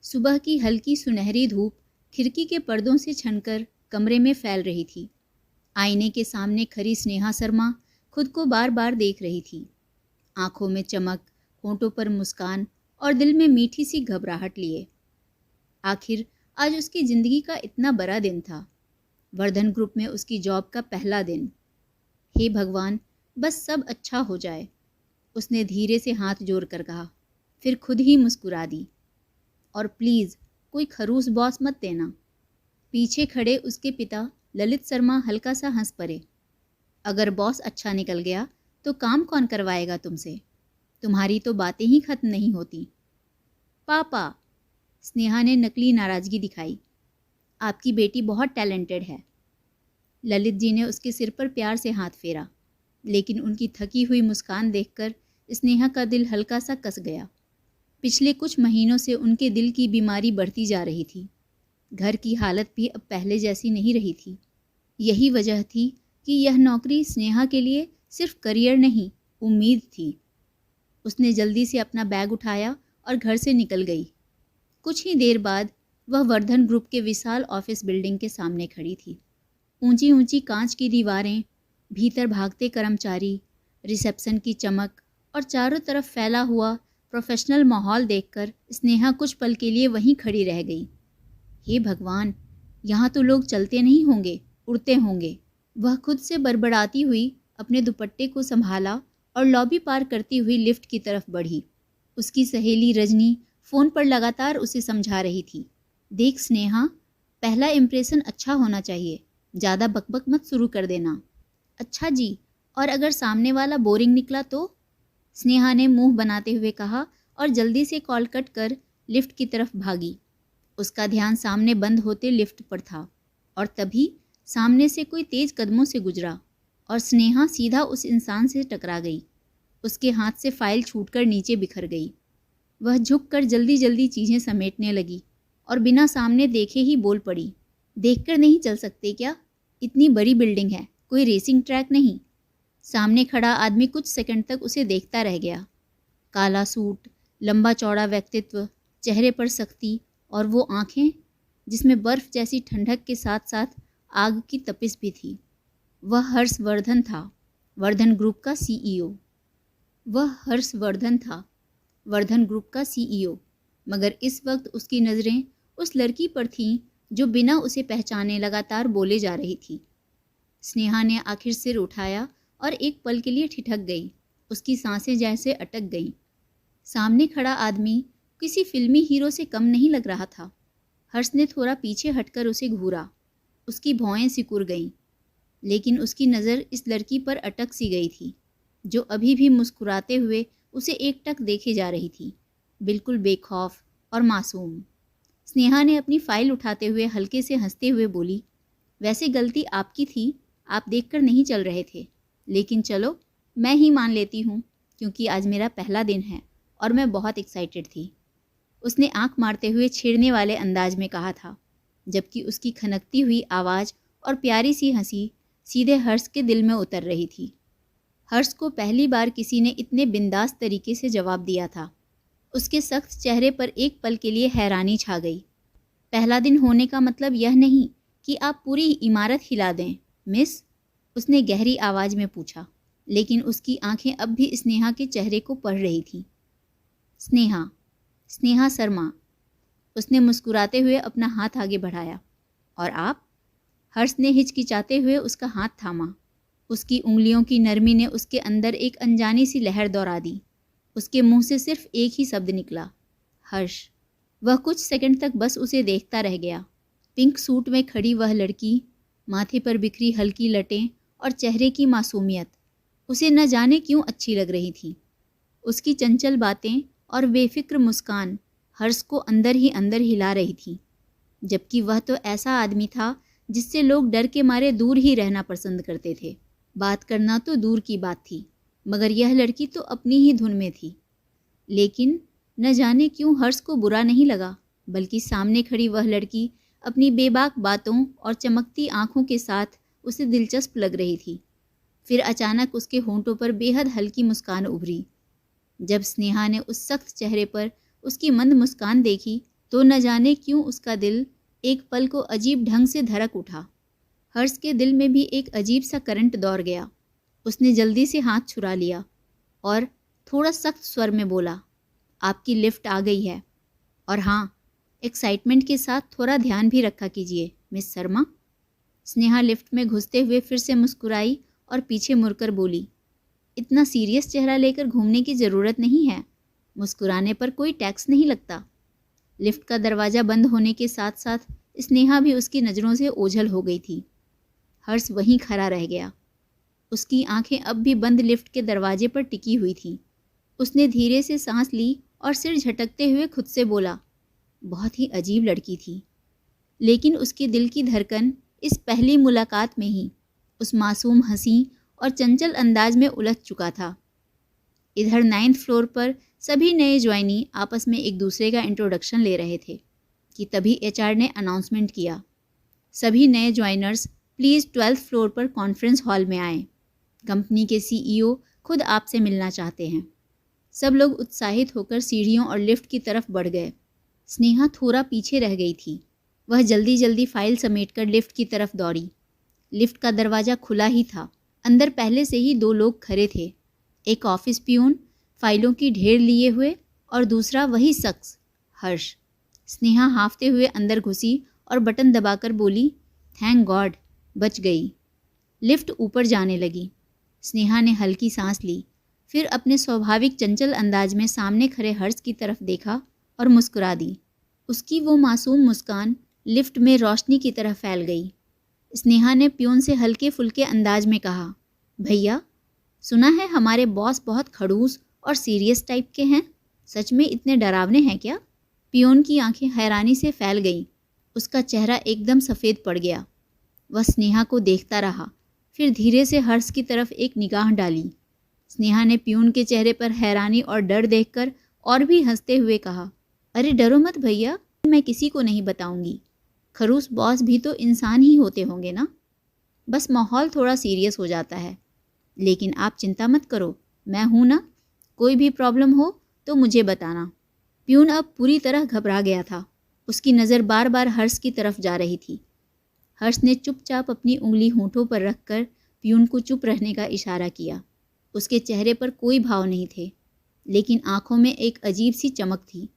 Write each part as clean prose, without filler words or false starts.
सुबह की हल्की सुनहरी धूप खिड़की के पर्दों से छनकर कमरे में फैल रही थी। आईने के सामने खड़ी स्नेहा शर्मा खुद को बार बार देख रही थी। आंखों में चमक, होंठों पर मुस्कान और दिल में मीठी सी घबराहट लिए। आखिर आज उसकी जिंदगी का इतना बड़ा दिन था। वर्धन ग्रुप में उसकी जॉब का पहला दिन। हे भगवान, बस सब अच्छा हो जाए, उसने धीरे से हाथ जोड़कर कहा। फिर खुद ही मुस्कुरा दी। और प्लीज़ कोई खरूस बॉस मत देना। पीछे खड़े उसके पिता ललित शर्मा हल्का सा हंस पड़े। अगर बॉस अच्छा निकल गया तो काम कौन करवाएगा तुमसे? तुम्हारी तो बातें ही खत्म नहीं होती। पापा, स्नेहा ने नकली नाराज़गी दिखाई। आपकी बेटी बहुत टैलेंटेड है। ललित जी ने उसके सिर पर प्यार से हाथ फेरा, लेकिन उनकी थकी हुई मुस्कान देखकर स्नेहा का दिल हल्का सा कस गया। पिछले कुछ महीनों से उनके दिल की बीमारी बढ़ती जा रही थी। घर की हालत भी अब पहले जैसी नहीं रही थी। यही वजह थी कि यह नौकरी स्नेहा के लिए सिर्फ करियर नहीं, उम्मीद थी। उसने जल्दी से अपना बैग उठाया और घर से निकल गई। कुछ ही देर बाद वह वर्धन ग्रुप के विशाल ऑफिस बिल्डिंग के सामने खड़ी थी। ऊंची ऊंची कांच की दीवारें, भीतर भागते कर्मचारी, रिसेप्शन की चमक और चारों तरफ फैला हुआ प्रोफेशनल माहौल देखकर स्नेहा कुछ पल के लिए वहीं खड़ी रह गई। हे भगवान, यहाँ तो लोग चलते नहीं होंगे, उड़ते होंगे। वह खुद से बड़बड़ाती हुई अपने दुपट्टे को संभाला और लॉबी पार करती हुई लिफ्ट की तरफ बढ़ी। उसकी सहेली रजनी फ़ोन पर लगातार उसे समझा रही थी। देख स्नेहा, पहला इम्प्रेशन अच्छा होना चाहिए, ज़्यादा बकबक मत शुरू कर देना। अच्छा जी, और अगर सामने वाला बोरिंग निकला तो? स्नेहा ने मुंह बनाते हुए कहा और जल्दी से कॉल कट कर लिफ्ट की तरफ भागी। उसका ध्यान सामने बंद होते लिफ्ट पर था और तभी सामने से कोई तेज कदमों से गुजरा और स्नेहा सीधा उस इंसान से टकरा गई। उसके हाथ से फाइल छूटकर नीचे बिखर गई। वह झुककर जल्दी जल्दी चीज़ें समेटने लगी और बिना सामने देखे ही बोल पड़ी। देखकर नहीं चल सकते क्या? इतनी बड़ी बिल्डिंग है, कोई रेसिंग ट्रैक नहीं। सामने खड़ा आदमी कुछ सेकंड तक उसे देखता रह गया। काला सूट, लंबा चौड़ा व्यक्तित्व, चेहरे पर सख्ती और वो आंखें जिसमें बर्फ जैसी ठंडक के साथ साथ आग की तपिश भी थी। वह हर्षवर्धन था, वर्धन ग्रुप का सीईओ। वह हर्षवर्धन था, वर्धन ग्रुप का सीईओ। मगर इस वक्त उसकी नज़रें उस लड़की पर थीं जो बिना उसे पहचाने लगातार बोले जा रही थी। स्नेहा ने आखिर सिर उठाया और एक पल के लिए ठिठक गई। उसकी सांसें जैसे अटक गईं। सामने खड़ा आदमी किसी फिल्मी हीरो से कम नहीं लग रहा था। हर्ष ने थोड़ा पीछे हटकर उसे घूरा। उसकी भौएं सिकुड़ गईं, लेकिन उसकी नज़र इस लड़की पर अटक सी गई थी, जो अभी भी मुस्कुराते हुए उसे एकटक देखे जा रही थी, बिल्कुल बेखौफ और मासूम। स्नेहा ने अपनी फाइल उठाते हुए हल्के से हंसते हुए बोली, वैसे गलती आपकी थी, आप देखकर नहीं चल रहे थे, लेकिन चलो मैं ही मान लेती हूँ, क्योंकि आज मेरा पहला दिन है और मैं बहुत एक्साइटेड थी। उसने आंख मारते हुए छेड़ने वाले अंदाज में कहा था, जबकि उसकी खनकती हुई आवाज़ और प्यारी सी हंसी सीधे हर्ष के दिल में उतर रही थी। हर्ष को पहली बार किसी ने इतने बिंदास तरीके से जवाब दिया था। उसके सख्त चेहरे पर एक पल के लिए हैरानी छा गई। पहला दिन होने का मतलब यह नहीं कि आप पूरी इमारत हिला दें, मिस, उसने गहरी आवाज़ में पूछा, लेकिन उसकी आंखें अब भी स्नेहा के चेहरे को पढ़ रही थीं। स्नेहा, स्नेहा शर्मा, उसने मुस्कुराते हुए अपना हाथ आगे बढ़ाया। और आप? हर्ष ने हिचकिचाते हुए उसका हाथ थामा। उसकी उंगलियों की नरमी ने उसके अंदर एक अनजानी सी लहर दौड़ा दी। उसके मुंह से सिर्फ एक ही शब्द निकला, हर्ष। वह कुछ सेकंड तक बस उसे देखता रह गया। पिंक सूट में खड़ी वह लड़की, माथे पर बिखरी हल्की लटें और चेहरे की मासूमियत उसे न जाने क्यों अच्छी लग रही थी। उसकी चंचल बातें और बेफिक्र मुस्कान हर्ष को अंदर ही अंदर हिला रही थी, जबकि वह तो ऐसा आदमी था जिससे लोग डर के मारे दूर ही रहना पसंद करते थे। बात करना तो दूर की बात थी, मगर यह लड़की तो अपनी ही धुन में थी। लेकिन न जाने क्यों हर्ष को बुरा नहीं लगा, बल्कि सामने खड़ी वह लड़की अपनी बेबाक बातों और चमकती आंखों के साथ उसे दिलचस्प लग रही थी। फिर अचानक उसके होंठों पर बेहद हल्की मुस्कान उभरी। जब स्नेहा ने उस सख्त चेहरे पर उसकी मंद मुस्कान देखी तो न जाने क्यों उसका दिल एक पल को अजीब ढंग से धड़क उठा। हर्ष के दिल में भी एक अजीब सा करंट दौड़ गया। उसने जल्दी से हाथ छुड़ा लिया और थोड़ा सख्त स्वर में बोला, आपकी लिफ्ट आ गई है। और हाँ, एक्साइटमेंट के साथ थोड़ा ध्यान भी रखा कीजिए मिस शर्मा। स्नेहा लिफ्ट में घुसते हुए फिर से मुस्कुराई और पीछे मुड़कर बोली, इतना सीरियस चेहरा लेकर घूमने की ज़रूरत नहीं है। मुस्कुराने पर कोई टैक्स नहीं लगता। लिफ्ट का दरवाज़ा बंद होने के साथ साथ स्नेहा भी उसकी नज़रों से ओझल हो गई थी। हर्ष वहीं खड़ा रह गया। उसकी आंखें अब भी बंद लिफ्ट के दरवाजे पर टिकी हुई थीं। उसने धीरे से सांस ली और सिर झटकते हुए खुद से बोला, बहुत ही अजीब लड़की थी। लेकिन उसके दिल की धड़कन इस पहली मुलाकात में ही उस मासूम हंसी और चंचल अंदाज में उलझ चुका था। इधर 9th फ्लोर पर सभी नए ज्वाइनी आपस में एक दूसरे का इंट्रोडक्शन ले रहे थे कि तभी एचआर ने अनाउंसमेंट किया, सभी नए ज्वाइनर्स प्लीज़ 12th फ्लोर पर कॉन्फ्रेंस हॉल में आएं। कंपनी के सीईओ खुद आपसे मिलना चाहते हैं। सब लोग उत्साहित होकर सीढ़ियों और लिफ्ट की तरफ बढ़ गए। स्नेहा थोड़ा पीछे रह गई थी। वह जल्दी जल्दी फाइल समेटकर लिफ्ट की तरफ दौड़ी। लिफ्ट का दरवाज़ा खुला ही था। अंदर पहले से ही 2 लोग खड़े थे, एक ऑफिस पियून फाइलों की ढेर लिए हुए और दूसरा वही शख्स हर्ष। स्नेहा हांफते हुए अंदर घुसी और बटन दबाकर बोली, थैंक गॉड, बच गई। लिफ्ट ऊपर जाने लगी। स्नेहा ने हल्की सांस ली, फिर अपने स्वाभाविक चंचल अंदाज में सामने खड़े हर्ष की तरफ देखा और मुस्कुरा दी। उसकी वो मासूम मुस्कान लिफ्ट में रोशनी की तरह फैल गई। स्नेहा ने पियून से हल्के फुल्के अंदाज में कहा, भैया, सुना है हमारे बॉस बहुत खड़ूस और सीरियस टाइप के हैं, सच में इतने डरावने हैं क्या? पियून की आंखें हैरानी से फैल गईं। उसका चेहरा एकदम सफ़ेद पड़ गया। वह स्नेहा को देखता रहा, फिर धीरे से हर्ष की तरफ एक निगाह डाली। स्नेहा ने पियून के चेहरे पर हैरानी और डर देखकर और भी हंसते हुए कहा, अरे डरो मत भैया, मैं किसी को नहीं बताऊंगी। खरूस बॉस भी तो इंसान ही होते होंगे ना, बस माहौल थोड़ा सीरियस हो जाता है। लेकिन आप चिंता मत करो, मैं हूं ना, कोई भी प्रॉब्लम हो तो मुझे बताना। पियून अब पूरी तरह घबरा गया था। उसकी नज़र बार बार हर्ष की तरफ जा रही थी। हर्ष ने चुपचाप अपनी उंगली होंठों पर रखकर पियून को चुप रहने का इशारा किया। उसके चेहरे पर कोई भाव नहीं थे, लेकिन आंखों में एक अजीब सी चमक थी।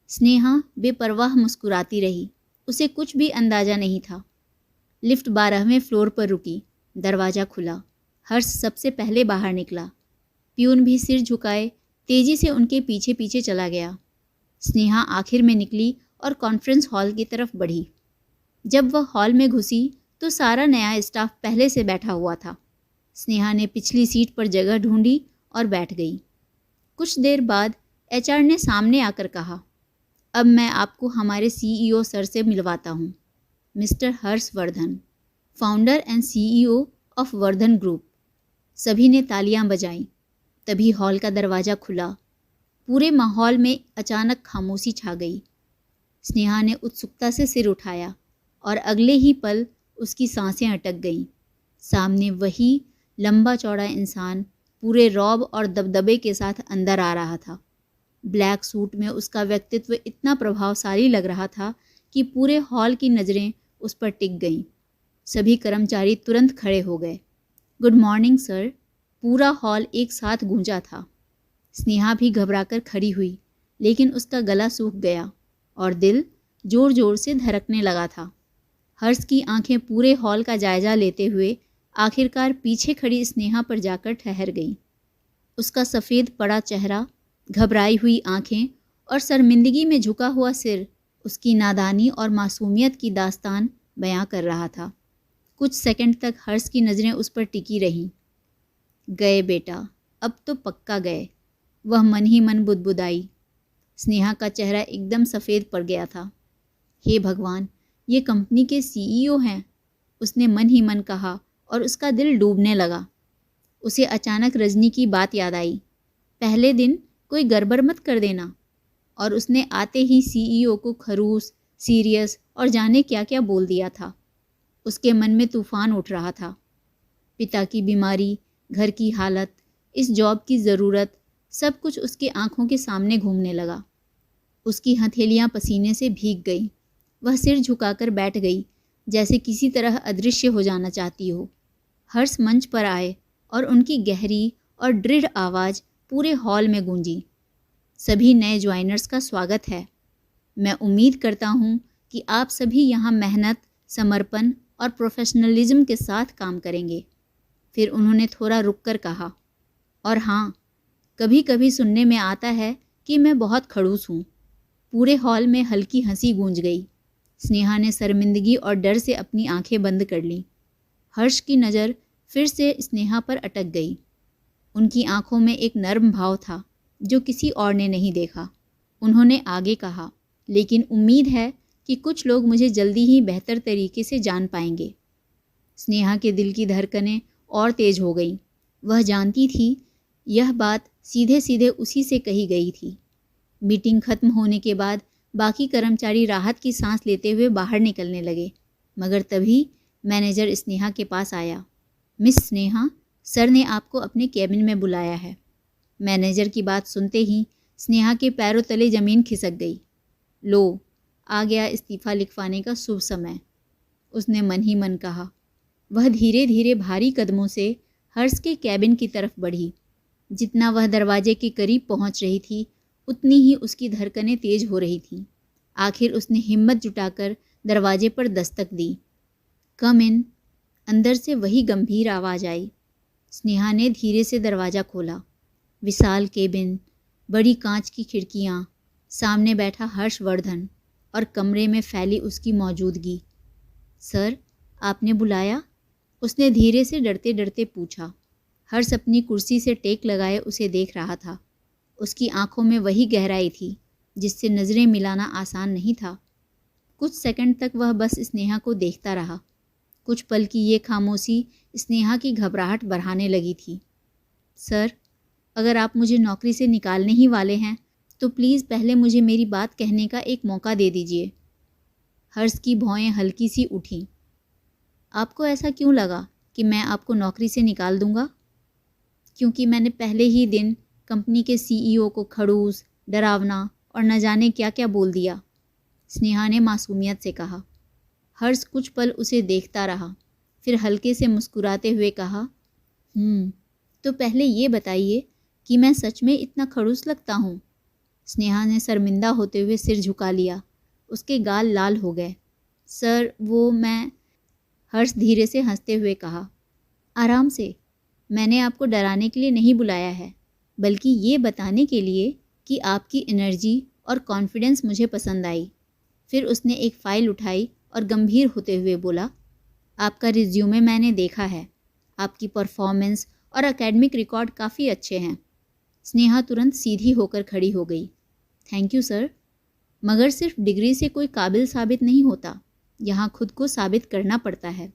स्नेहा बेपरवाह मुस्कुराती रही। उसे कुछ भी अंदाज़ा नहीं था। लिफ्ट 12वें फ्लोर पर रुकी। दरवाज़ा खुला। हर्ष सबसे पहले बाहर निकला। पियून भी सिर झुकाए तेज़ी से उनके पीछे पीछे चला गया। स्नेहा आखिर में निकली और कॉन्फ्रेंस हॉल की तरफ बढ़ी। जब वह हॉल में घुसी तो सारा नया स्टाफ पहले से बैठा हुआ था। स्नेहा ने पिछली सीट पर जगह ढूंढी और बैठ गई। कुछ देर बाद एचआर ने सामने आकर कहा, अब मैं आपको हमारे सीईओ सर से मिलवाता हूँ, mister Harsh Vardhan, founder and CEO of Vardhan group. सभी ने तालियां बजाईं। तभी हॉल का दरवाज़ा खुला। पूरे माहौल में अचानक खामोशी छा गई। स्नेहा ने उत्सुकता से सिर उठाया और अगले ही पल उसकी सांसें अटक गईं। सामने वही लंबा चौड़ा इंसान पूरे रौब और दबदबे के साथ अंदर आ रहा था। ब्लैक सूट में उसका व्यक्तित्व इतना प्रभावशाली लग रहा था कि पूरे हॉल की नज़रें उस पर टिक गईं। सभी कर्मचारी तुरंत खड़े हो गए। Good morning sir. पूरा हॉल एक साथ गूंजा था। स्नेहा भी घबराकर खड़ी हुई, लेकिन उसका गला सूख गया और दिल जोर जोर से धड़कने लगा था। हर्ष की आंखें पूरे हॉल का जायजा लेते हुए आखिरकार पीछे खड़ी स्नेहा पर जाकर ठहर गईं। उसका सफ़ेद पड़ा चेहरा, घबराई हुई आंखें और शर्मिंदगी में झुका हुआ सिर उसकी नादानी और मासूमियत की दास्तान बयां कर रहा था। कुछ सेकंड तक हर्ष की नज़रें उस पर टिकी रहीं। गए बेटा, अब तो पक्का गए, वह मन ही मन बुदबुदाई। स्नेहा का चेहरा एकदम सफ़ेद पड़ गया था। हे भगवान, ये कंपनी के सीईओ हैं, उसने मन ही मन कहा और उसका दिल डूबने लगा। उसे अचानक रजनी की बात याद आई, पहले दिन कोई गड़बड़ मत कर देना, और उसने आते ही सीईओ को खरूस, सीरियस और जाने क्या क्या बोल दिया था। उसके मन में तूफान उठ रहा था। पिता की बीमारी, घर की हालत, इस जॉब की ज़रूरत, सब कुछ उसकी आंखों के सामने घूमने लगा। उसकी हथेलियां पसीने से भीग गईं। वह सिर झुकाकर बैठ गई, जैसे किसी तरह अदृश्य हो जाना चाहती हो। हर्ष मंच पर आए और उनकी गहरी और दृढ़ आवाज़ पूरे हॉल में गूंजी। सभी नए ज्वाइनर्स का स्वागत है। मैं उम्मीद करता हूँ कि आप सभी यहाँ मेहनत, समर्पण और प्रोफेशनलिज्म के साथ काम करेंगे। फिर उन्होंने थोड़ा रुककर कहा, और हाँ, कभी कभी सुनने में आता है कि मैं बहुत खड़ूस हूँ। पूरे हॉल में हल्की हंसी गूंज गई। स्नेहा ने शर्मिंदगी और डर से अपनी आंखें बंद कर लीं। हर्ष की नज़र फिर से स्नेहा पर अटक गई। उनकी आंखों में एक नर्म भाव था जो किसी और ने नहीं देखा। उन्होंने आगे कहा, लेकिन उम्मीद है कि कुछ लोग मुझे जल्दी ही बेहतर तरीके से जान पाएंगे। स्नेहा के दिल की धड़कनें और तेज हो गईं। वह जानती थी यह बात सीधे सीधे उसी से कही गई थी। मीटिंग खत्म होने के बाद बाकी कर्मचारी राहत की सांस लेते हुए बाहर निकलने लगे, मगर तभी मैनेजर स्नेहा के पास आया। मिस स्नेहा, सर ने आपको अपने केबिन में बुलाया है। मैनेजर की बात सुनते ही स्नेहा के पैरों तले ज़मीन खिसक गई। लो, आ गया इस्तीफ़ा लिखवाने का शुभ समय, उसने मन ही मन कहा। वह धीरे धीरे भारी कदमों से हर्ष के केबिन की तरफ बढ़ी। जितना वह दरवाजे के करीब पहुंच रही थी, उतनी ही उसकी धड़कनें तेज हो रही थीं। आखिर उसने हिम्मत जुटाकर दरवाजे पर दस्तक दी। कम इन। अंदर से वही गंभीर आवाज़ आई। स्नेहा ने धीरे से दरवाज़ा खोला। विशाल केबिन, बड़ी कांच की खिड़कियाँ, सामने बैठा हर्षवर्धन और कमरे में फैली उसकी मौजूदगी। सर, आपने बुलाया? उसने धीरे से डरते डरते पूछा। हर्ष अपनी कुर्सी से टेक लगाए उसे देख रहा था। उसकी आंखों में वही गहराई थी जिससे नज़रें मिलाना आसान नहीं था। कुछ सेकंड तक वह बस स्नेहा को देखता रहा। कुछ पल की ये खामोशी स्नेहा की घबराहट बढ़ाने लगी थी। सर, अगर आप मुझे नौकरी से निकालने ही वाले हैं तो प्लीज़ पहले मुझे मेरी बात कहने का एक मौका दे दीजिए। हर्ष की भौहें हल्की सी उठीं। आपको ऐसा क्यों लगा कि मैं आपको नौकरी से निकाल दूंगा? क्योंकि मैंने पहले ही दिन कंपनी के सीईओ को खड़ूस, डरावना और न जाने क्या क्या बोल दिया, स्नेहा ने मासूमियत से कहा। हर्ष कुछ पल उसे देखता रहा, फिर हल्के से मुस्कुराते हुए कहा, तो पहले ये बताइए कि मैं सच में इतना खड़ूस लगता हूँ? स्नेहा ने शर्मिंदा होते हुए सिर झुका लिया। उसके गाल लाल हो गए। सर, वो मैं... हर्ष धीरे से हंसते हुए कहा, आराम से। मैंने आपको डराने के लिए नहीं बुलाया है, बल्कि ये बताने के लिए कि आपकी एनर्जी और कॉन्फिडेंस मुझे पसंद आई। फिर उसने एक फ़ाइल उठाई और गंभीर होते हुए बोला, आपका रिज्यूमे मैंने देखा है। आपकी परफॉर्मेंस और एकेडमिक रिकॉर्ड काफ़ी अच्छे हैं। स्नेहा तुरंत सीधी होकर खड़ी हो गई। थैंक यू सर, मगर सिर्फ डिग्री से कोई काबिल साबित नहीं होता। यहाँ खुद को साबित करना पड़ता है,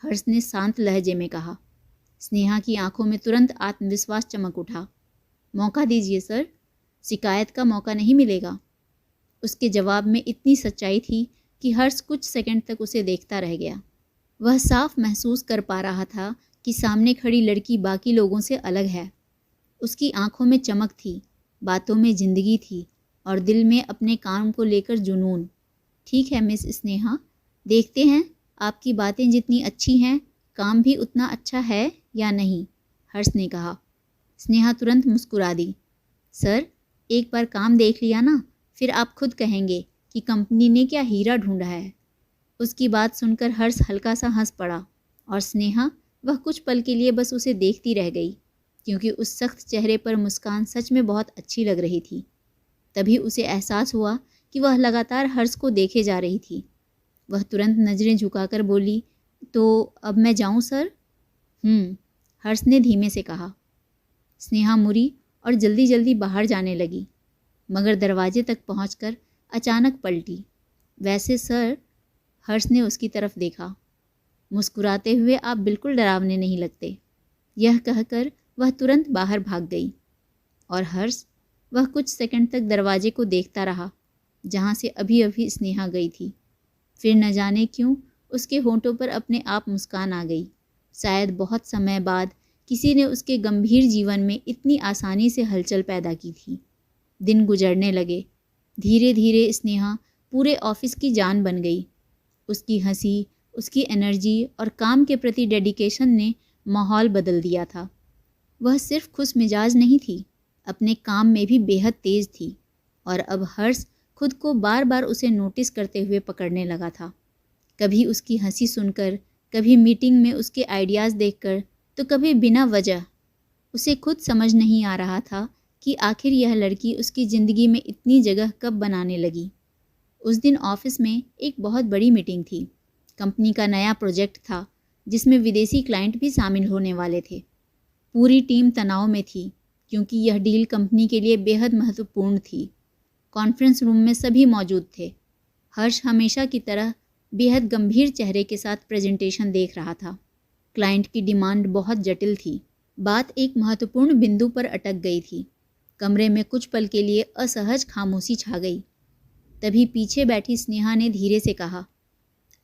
हर्ष ने शांत लहजे में कहा। स्नेहा की आंखों में तुरंत आत्मविश्वास चमक उठा। मौका दीजिए सर, शिकायत का मौका नहीं मिलेगा। उसके जवाब में इतनी सच्चाई थी कि हर्ष कुछ सेकंड तक उसे देखता रह गया। वह साफ महसूस कर पा रहा था कि सामने खड़ी लड़की बाकी लोगों से अलग है। उसकी आंखों में चमक थी, बातों में जिंदगी थी और दिल में अपने काम को लेकर जुनून। ठीक है मिस स्नेहा, देखते हैं आपकी बातें जितनी अच्छी हैं, काम भी उतना अच्छा है या नहीं, हर्ष ने कहा। स्नेहा तुरंत मुस्कुरा दी। सर, एक बार काम देख लिया ना, फिर आप खुद कहेंगे कि कंपनी ने क्या हीरा ढूंढा है। उसकी बात सुनकर हर्ष हल्का सा हंस पड़ा और स्नेहा, वह कुछ पल के लिए बस उसे देखती रह गई, क्योंकि उस सख्त चेहरे पर मुस्कान सच में बहुत अच्छी लग रही थी। तभी उसे एहसास हुआ कि वह लगातार हर्ष को देखे जा रही थी। वह तुरंत नज़रें झुकाकर बोली, तो अब मैं जाऊं सर? हर्ष ने धीमे से कहा। स्नेहा मुड़ी और जल्दी जल्दी बाहर जाने लगी, मगर दरवाजे तक पहुंचकर अचानक पलटी। वैसे सर, हर्ष ने उसकी तरफ देखा। मुस्कुराते हुए, आप बिल्कुल डरावने नहीं लगते। यह कहकर वह तुरंत बाहर भाग गई। और हर्ष, वह कुछ सेकंड तक दरवाजे को देखता रहा जहाँ से अभी अभी स्नेहा गई थी। फिर न जाने क्यों उसके होंठों पर अपने आप मुस्कान आ गई। शायद बहुत समय बाद किसी ने उसके गंभीर जीवन में इतनी आसानी से हलचल पैदा की थी। दिन गुजरने लगे। धीरे धीरे स्नेहा पूरे ऑफिस की जान बन गई। उसकी हंसी, उसकी एनर्जी और काम के प्रति डेडिकेशन ने माहौल बदल दिया था। वह सिर्फ खुश मिजाज नहीं थी, अपने काम में भी बेहद तेज थी और अब हर्ष खुद को बार बार उसे नोटिस करते हुए पकड़ने लगा था। कभी उसकी हंसी सुनकर, कभी मीटिंग में उसके आइडियाज़ देखकर, तो कभी बिना वजह। उसे खुद समझ नहीं आ रहा था कि आखिर यह लड़की उसकी ज़िंदगी में इतनी जगह कब बनाने लगी। उस दिन ऑफिस में एक बहुत बड़ी मीटिंग थी। कंपनी का नया प्रोजेक्ट था जिसमें विदेशी क्लाइंट भी शामिल होने वाले थे। पूरी टीम तनाव में थी क्योंकि यह डील कंपनी के लिए बेहद महत्वपूर्ण थी। कॉन्फ्रेंस रूम में सभी मौजूद थे। हर्ष हमेशा की तरह बेहद गंभीर चेहरे के साथ प्रेजेंटेशन देख रहा था। क्लाइंट की डिमांड बहुत जटिल थी। बात एक महत्वपूर्ण बिंदु पर अटक गई थी। कमरे में कुछ पल के लिए असहज खामोशी छा गई। तभी पीछे बैठी स्नेहा ने धीरे से कहा,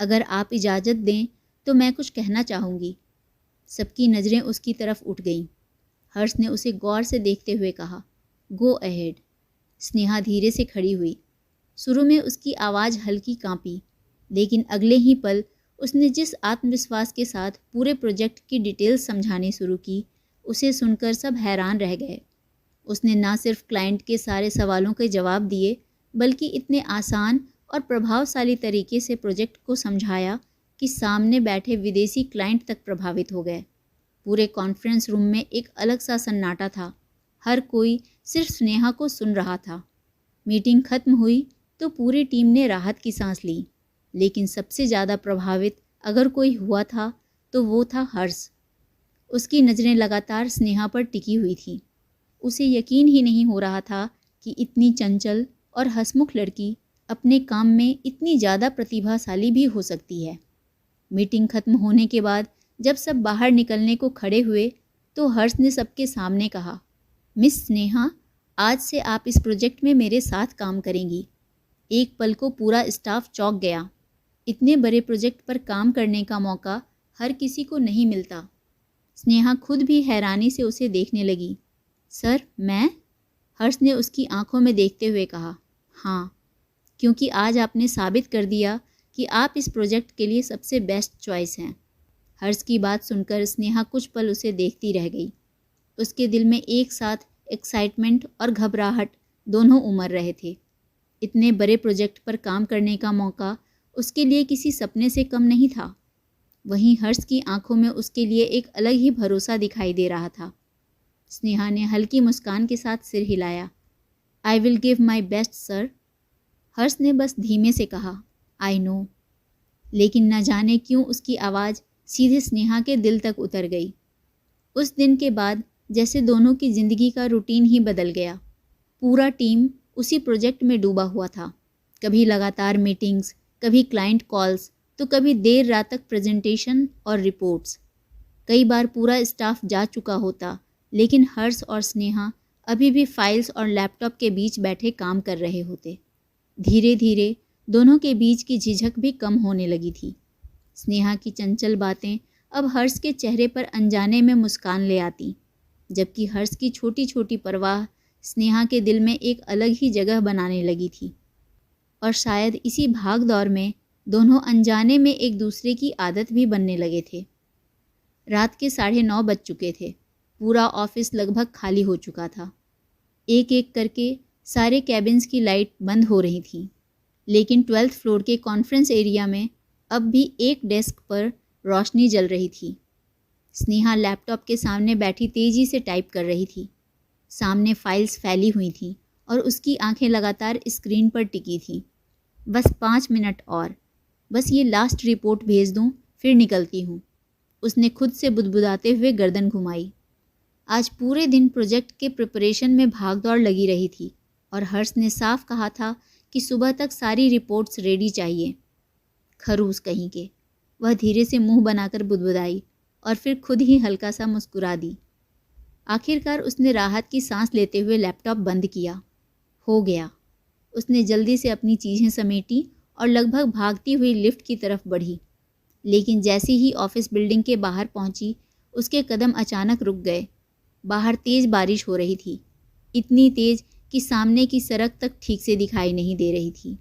अगर आप इजाज़त दें तो मैं कुछ कहना चाहूँगी। सबकी नज़रें उसकी तरफ उठ गईं। हर्ष ने उसे गौर से देखते हुए कहा, गो अहेड। स्नेहा धीरे से खड़ी हुई। शुरू में उसकी आवाज़ हल्की कांपी, लेकिन अगले ही पल उसने जिस आत्मविश्वास के साथ पूरे प्रोजेक्ट की डिटेल्स समझानी शुरू की, उसे सुनकर सब हैरान रह गए। उसने ना सिर्फ क्लाइंट के सारे सवालों के जवाब दिए, बल्कि इतने आसान और प्रभावशाली तरीके से प्रोजेक्ट को समझाया कि सामने बैठे विदेशी क्लाइंट तक प्रभावित हो गए। पूरे कॉन्फ्रेंस रूम में एक अलग सा सन्नाटा था। हर कोई सिर्फ स्नेहा को सुन रहा था। मीटिंग खत्म हुई तो पूरी टीम ने राहत की सांस ली, लेकिन सबसे ज़्यादा प्रभावित अगर कोई हुआ था तो वो था हर्ष। उसकी नज़रें लगातार स्नेहा पर टिकी हुई थीं। उसे यकीन ही नहीं हो रहा था कि इतनी चंचल और हंसमुख लड़की अपने काम में इतनी ज़्यादा प्रतिभाशाली भी हो सकती है। मीटिंग खत्म होने के बाद जब सब बाहर निकलने को खड़े हुए तो हर्ष ने सबके सामने कहा, मिस स्नेहा, आज से आप इस प्रोजेक्ट में मेरे साथ काम करेंगी। एक पल को पूरा स्टाफ चौंक गया। इतने बड़े प्रोजेक्ट पर काम करने का मौका हर किसी को नहीं मिलता। स्नेहा खुद भी हैरानी से उसे देखने लगी। सर, मैं? हर्ष ने उसकी आंखों में देखते हुए कहा, हाँ, क्योंकि आज आपने साबित कर दिया कि आप इस प्रोजेक्ट के लिए सबसे बेस्ट चॉइस हैं। हर्ष की बात सुनकर स्नेहा कुछ पल उसे देखती रह गई। उसके दिल में एक साथ एक्साइटमेंट और घबराहट दोनों उमड़ रहे थे। इतने बड़े प्रोजेक्ट पर काम करने का मौका उसके लिए किसी सपने से कम नहीं था। वहीं हर्ष की आंखों में उसके लिए एक अलग ही भरोसा दिखाई दे रहा था। स्नेहा ने हल्की मुस्कान के साथ सिर हिलाया। I will give my best sir. Harsh ने बस धीमे से कहा, आई नो। लेकिन न जाने क्यों उसकी आवाज़ सीधे स्नेहा के दिल तक उतर गई। उस दिन के बाद जैसे दोनों की ज़िंदगी का रूटीन ही बदल गया। पूरा टीम उसी प्रोजेक्ट में डूबा हुआ था। कभी लगातार मीटिंग्स, कभी क्लाइंट कॉल्स, तो कभी देर रात तक प्रेजेंटेशन और रिपोर्ट्स। कई बार पूरा स्टाफ जा चुका होता, लेकिन हर्ष और स्नेहा अभी भी फाइल्स और लैपटॉप के बीच बैठे काम कर रहे होते। धीरे धीरे दोनों के बीच की झिझक भी कम होने लगी थी। स्नेहा की चंचल बातें अब हर्ष के चेहरे पर अनजाने में मुस्कान ले आती, जबकि हर्ष की छोटी छोटी परवाह स्नेहा के दिल में एक अलग ही जगह बनाने लगी थी। और शायद इसी भाग दौड़ में दोनों अनजाने में एक दूसरे की आदत भी बनने लगे थे। रात के 9:30 बज चुके थे। पूरा ऑफिस लगभग खाली हो चुका था। एक एक करके सारे कैबिन्स की लाइट बंद हो रही थी, लेकिन 12th फ्लोर के कॉन्फ्रेंस एरिया में अब भी एक डेस्क पर रोशनी जल रही थी। स्नेहा लैपटॉप के सामने बैठी तेज़ी से टाइप कर रही थी। सामने फाइल्स फैली हुई थीं और उसकी आंखें लगातार स्क्रीन पर टिकी थीं। बस 5 मिनट और, बस ये लास्ट रिपोर्ट भेज दूं, फिर निकलती हूँ। उसने खुद से बुदबुदाते हुए गर्दन घुमाई। आज पूरे दिन प्रोजेक्ट के प्रिपरेशन में भागदौड़ लगी रही थी और हर्ष ने साफ कहा था कि सुबह तक सारी रिपोर्ट्स रेडी चाहिए। खरूस कहीं के, वह धीरे से मुंह बनाकर बुदबुदाई और फिर खुद ही हल्का सा मुस्कुरा दी। आखिरकार उसने राहत की सांस लेते हुए लैपटॉप बंद किया। हो गया। उसने जल्दी से अपनी चीज़ें समेटी और लगभग भागती हुई लिफ्ट की तरफ बढ़ी। लेकिन जैसे ही ऑफिस बिल्डिंग के बाहर पहुंची, उसके कदम अचानक रुक गए। बाहर तेज़ बारिश हो रही थी, इतनी तेज़ कि सामने की सड़क तक ठीक से दिखाई नहीं दे रही थी।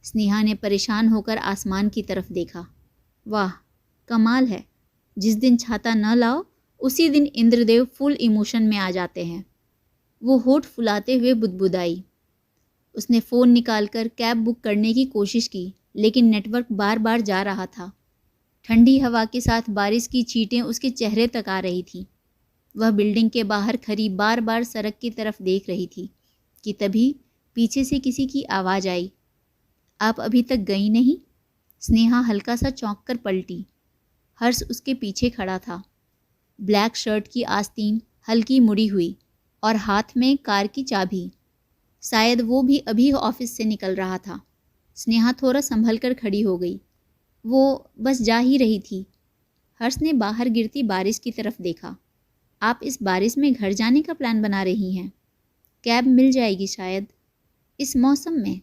स्नेहा ने परेशान होकर आसमान की तरफ देखा। वाह, कमाल है, जिस दिन छाता न लाओ उसी दिन इंद्रदेव फुल इमोशन में आ जाते हैं। वो होठ फुलाते हुए बुदबुदाई। उसने फ़ोन निकालकर कैब बुक करने की कोशिश की, लेकिन नेटवर्क बार बार जा रहा था। ठंडी हवा के साथ बारिश की छींटें उसके चेहरे तक आ रही थीं। वह बिल्डिंग के बाहर खड़ी बार बार सड़क की तरफ देख रही थी कि तभी पीछे से किसी की आवाज़ आई। आप अभी तक गई नहीं? स्नेहा हल्का सा चौंक कर पलटी। हर्ष उसके पीछे खड़ा था। ब्लैक शर्ट की आस्तीन हल्की मुड़ी हुई और हाथ में कार की चाबी। शायद वो भी अभी ऑफिस से निकल रहा था। स्नेहा थोड़ा संभल कर खड़ी हो गई। वो बस जा ही रही थी। हर्ष ने बाहर गिरती बारिश की तरफ देखा। आप इस बारिश में घर जाने का प्लान बना रही हैं? कैब मिल जाएगी शायद इस मौसम में।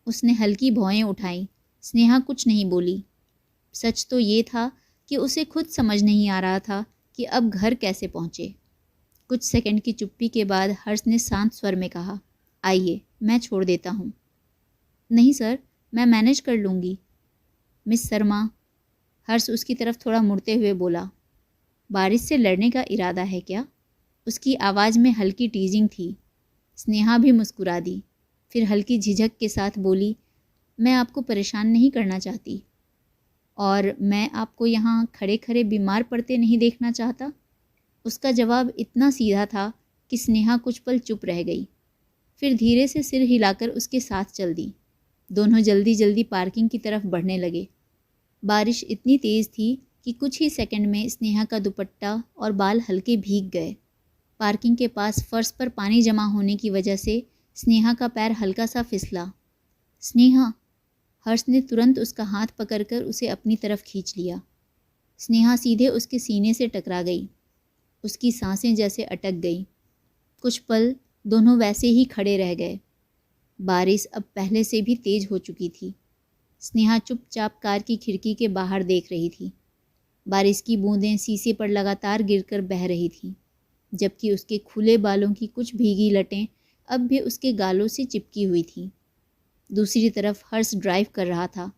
उसने हल्की भौएं उठाई। स्नेहा कुछ नहीं बोली। सच तो ये था कि उसे खुद समझ नहीं आ रहा था कि अब घर कैसे पहुँचे। कुछ सेकंड की चुप्पी के बाद हर्ष ने शांत स्वर में कहा, आइए मैं छोड़ देता हूँ। नहीं सर, मैं मैनेज कर लूँगी। मिस शर्मा, हर्ष उसकी तरफ थोड़ा मुड़ते हुए बोला। बारिश से लड़ने का इरादा है क्या? उसकी आवाज़ में हल्की टीजिंग थी। स्नेहा भी मुस्कुरा दी, फिर हल्की झिझक के साथ बोली, मैं आपको परेशान नहीं करना चाहती और मैं आपको यहाँ खड़े खड़े बीमार पड़ते नहीं देखना चाहता। उसका जवाब इतना सीधा था कि स्नेहा कुछ पल चुप रह गई, फिर धीरे से सिर हिलाकर उसके साथ चल दी। दोनों जल्दी जल्दी पार्किंग की तरफ बढ़ने लगे। बारिश इतनी तेज़ थी कि कुछ ही सेकंड में स्नेहा का दुपट्टा और बाल हल्के भीग गए। पार्किंग के पास फर्श पर पानी जमा होने की वजह से स्नेहा का पैर हल्का सा फिसला। स्नेहा, हर्ष ने तुरंत उसका हाथ पकड़कर उसे अपनी तरफ खींच लिया। स्नेहा सीधे उसके सीने से टकरा गई। उसकी सांसें जैसे अटक गई। कुछ पल दोनों वैसे ही खड़े रह गए। बारिश अब पहले से भी तेज हो चुकी थी। स्नेहा चुपचाप कार की खिड़की के बाहर देख रही थी। बारिश की बूंदें शीशे पर लगातार गिरकर बह रही थीं, जबकि उसके खुले बालों की कुछ भीगी लटें अब भी उसके गालों से चिपकी हुई थीं। दूसरी तरफ हर्ष ड्राइव कर रहा था,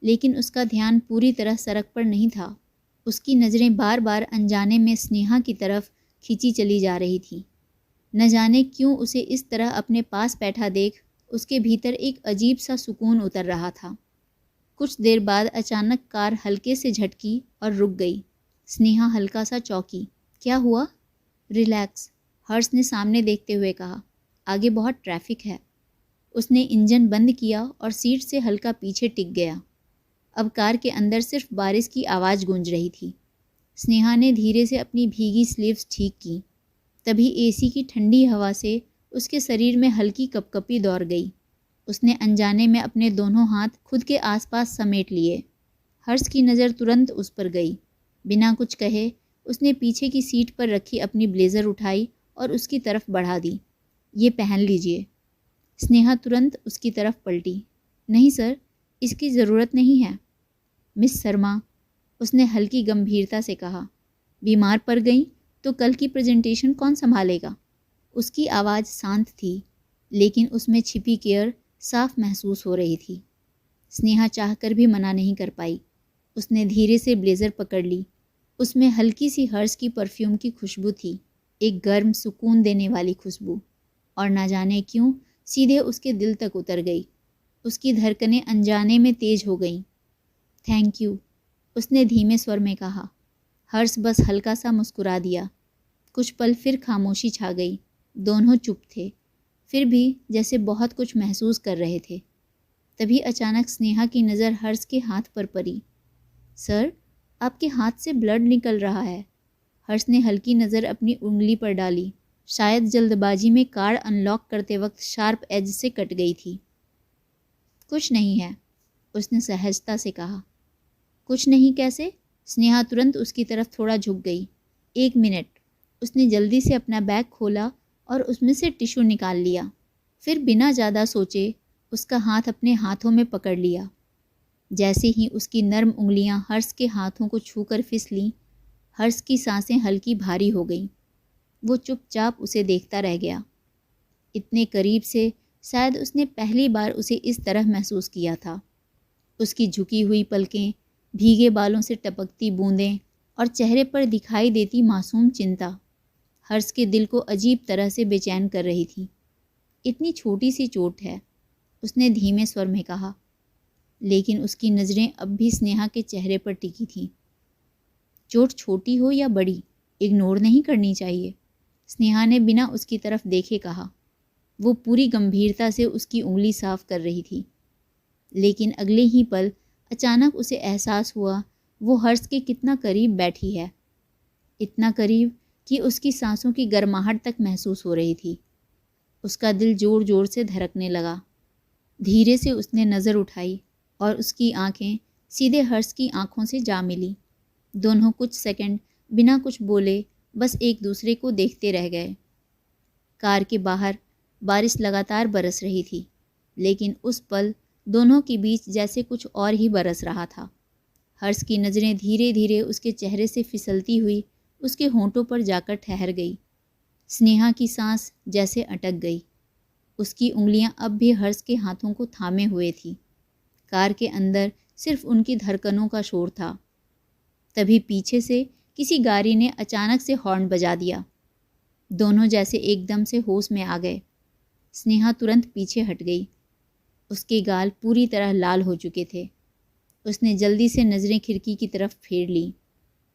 लेकिन उसका ध्यान पूरी तरह सड़क पर नहीं था। उसकी नज़रें बार बार अनजाने में स्नेहा की तरफ खींची चली जा रही थीं। न जाने क्यों उसे इस तरह अपने पास बैठा देख उसके भीतर एक अजीब सा सुकून उतर रहा था। कुछ देर बाद अचानक कार हल्के से झटकी और रुक गई। स्नेहा हल्का सा चौंकी। क्या हुआ? रिलैक्स, हर्ष ने सामने देखते हुए कहा। आगे बहुत ट्रैफिक है। उसने इंजन बंद किया और सीट से हल्का पीछे टिक गया। अब कार के अंदर सिर्फ बारिश की आवाज़ गूंज रही थी। स्नेहा ने धीरे से अपनी भीगी स्लीव्स ठीक की। तभी एसी की ठंडी हवा से उसके शरीर में हल्की कपकपी दौड़ गई। उसने अनजाने में अपने दोनों हाथ खुद के आसपास समेट लिए। हर्ष की नज़र तुरंत उस पर गई। बिना कुछ कहे उसने पीछे की सीट पर रखी अपनी ब्लेज़र उठाई और उसकी तरफ बढ़ा दी। ये पहन लीजिए। स्नेहा तुरंत उसकी तरफ पलटी। नहीं सर, इसकी ज़रूरत नहीं है। मिस शर्मा, उसने हल्की गंभीरता से कहा, बीमार पड़ गई तो कल की प्रेजेंटेशन कौन संभालेगा? उसकी आवाज़ शांत थी, लेकिन उसमें छिपी केयर साफ महसूस हो रही थी। स्नेहा चाहकर भी मना नहीं कर पाई। उसने धीरे से ब्लेज़र पकड़ ली। उसमें हल्की सी हर्ष की परफ्यूम की खुशबू थी, एक गर्म सुकून देने वाली खुशबू, और ना जाने क्यों सीधे उसके दिल तक उतर गई। उसकी धड़कनें अनजाने में तेज हो गईं। थैंक यू, उसने धीमे स्वर में कहा। हर्ष बस हल्का सा मुस्कुरा दिया। कुछ पल फिर खामोशी छा गई। दोनों चुप थे, फिर भी जैसे बहुत कुछ महसूस कर रहे थे। तभी अचानक स्नेहा की नज़र हर्ष के हाथ पर पड़ी। सर, आपके हाथ से ब्लड निकल रहा है। हर्ष ने हल्की नज़र अपनी उंगली पर डाली। शायद जल्दबाजी में कार अनलॉक करते वक्त शार्प एज से कट गई थी। कुछ नहीं है, उसने सहजता से कहा। कुछ नहीं कैसे? स्नेहा तुरंत उसकी तरफ थोड़ा झुक गई। 1 मिनट। उसने जल्दी से अपना बैग खोला और उसमें से टिश्यू निकाल लिया। फिर बिना ज़्यादा सोचे उसका हाथ अपने हाथों में पकड़ लिया। जैसे ही उसकी नर्म उंगलियां हर्ष के हाथों को छूकर फिसलीं, हर्ष की सांसें हल्की भारी हो गईं। वो चुपचाप उसे देखता रह गया। इतने करीब से शायद उसने पहली बार उसे इस तरह महसूस किया था। उसकी झुकी हुई पलकें, भीगे बालों से टपकती बूंदें और चेहरे पर दिखाई देती मासूम चिंता हर्ष के दिल को अजीब तरह से बेचैन कर रही थी। इतनी छोटी सी चोट है, उसने धीमे स्वर में कहा, लेकिन उसकी नज़रें अब भी स्नेहा के चेहरे पर टिकी थीं। चोट छोटी हो या बड़ी, इग्नोर नहीं करनी चाहिए, स्नेहा ने बिना उसकी तरफ देखे कहा। वो पूरी गंभीरता से उसकी उंगली साफ कर रही थी, लेकिन अगले ही पल अचानक उसे एहसास हुआ वो हर्ष के कितना करीब बैठी है। इतना करीब कि उसकी सांसों की गर्माहट तक महसूस हो रही थी। उसका दिल जोर जोर से धड़कने लगा। धीरे से उसने नज़र उठाई और उसकी आंखें सीधे हर्ष की आंखों से जा मिली। दोनों कुछ सेकंड बिना कुछ बोले बस एक दूसरे को देखते रह गए। कार के बाहर बारिश लगातार बरस रही थी, लेकिन उस पल दोनों के बीच जैसे कुछ और ही बरस रहा था। हर्ष की नज़रें धीरे धीरे उसके चेहरे से फिसलती हुई उसके होंठों पर जाकर ठहर गई। स्नेहा की सांस जैसे अटक गई। उसकी उंगलियां अब भी हर्ष के हाथों को थामे हुए थी। कार के अंदर सिर्फ उनकी धड़कनों का शोर था। तभी पीछे से किसी गाड़ी ने अचानक से हॉर्न बजा दिया। दोनों जैसे एकदम से होश में आ गए। स्नेहा तुरंत पीछे हट गई। उसके गाल पूरी तरह लाल हो चुके थे। उसने जल्दी से नज़रें खिड़की की तरफ फेर ली।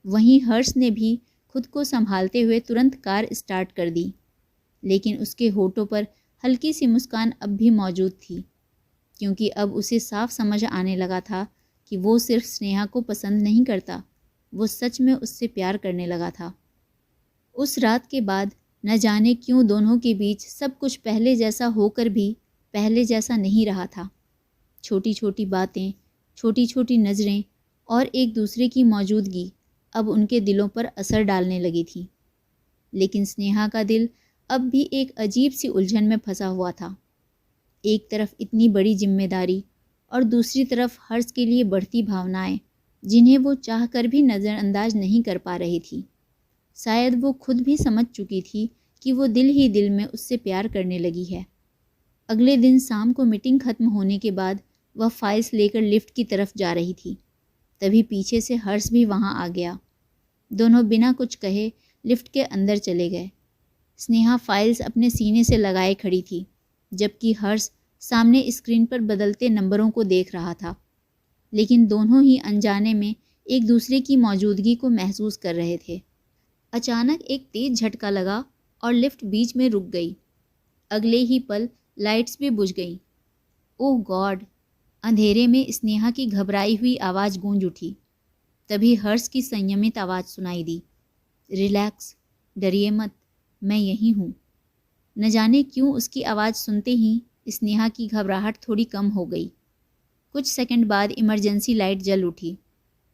वहीं हर्ष ने भी खुद को संभालते हुए तुरंत कार स्टार्ट कर दी, लेकिन उसके होठों पर हल्की सी मुस्कान अब भी मौजूद थी, क्योंकि अब उसे साफ समझ आने लगा था कि वो सिर्फ स्नेहा को पसंद नहीं करता, वो सच में उससे प्यार करने लगा था। उस रात के बाद न जाने क्यों दोनों के बीच सब कुछ पहले जैसा होकर भी पहले जैसा नहीं रहा था। छोटी छोटी बातें, छोटी छोटी नज़रें और एक दूसरे की मौजूदगी अब उनके दिलों पर असर डालने लगी थी। लेकिन स्नेहा का दिल अब भी एक अजीब सी उलझन में फंसा हुआ था। एक तरफ इतनी बड़ी जिम्मेदारी और दूसरी तरफ हर्ष के लिए बढ़ती भावनाएं, जिन्हें वो चाहकर भी नज़रअंदाज नहीं कर पा रही थी। शायद वो खुद भी समझ चुकी थी कि वो दिल ही दिल में उससे प्यार करने लगी है। अगले दिन शाम को मीटिंग खत्म होने के बाद वह फाइल्स लेकर लिफ्ट की तरफ जा रही थी। तभी पीछे से हर्ष भी वहां आ गया। दोनों बिना कुछ कहे लिफ्ट के अंदर चले गए। स्नेहा फाइल्स अपने सीने से लगाए खड़ी थी, जबकि हर्ष सामने स्क्रीन पर बदलते नंबरों को देख रहा था। लेकिन दोनों ही अनजाने में एक दूसरे की मौजूदगी को महसूस कर रहे थे। अचानक एक तेज झटका लगा और लिफ्ट बीच में रुक गई। अगले ही पल लाइट्स भी बुझ गईं। ओह गॉड! अंधेरे में स्नेहा की घबराई हुई आवाज़ गूंज उठी। तभी हर्ष की संयमित आवाज़ सुनाई दी, रिलैक्स, डरिए मत, मैं यहीं हूँ। न जाने क्यों उसकी आवाज़ सुनते ही स्नेहा की घबराहट थोड़ी कम हो गई। कुछ सेकंड बाद इमरजेंसी लाइट जल उठी।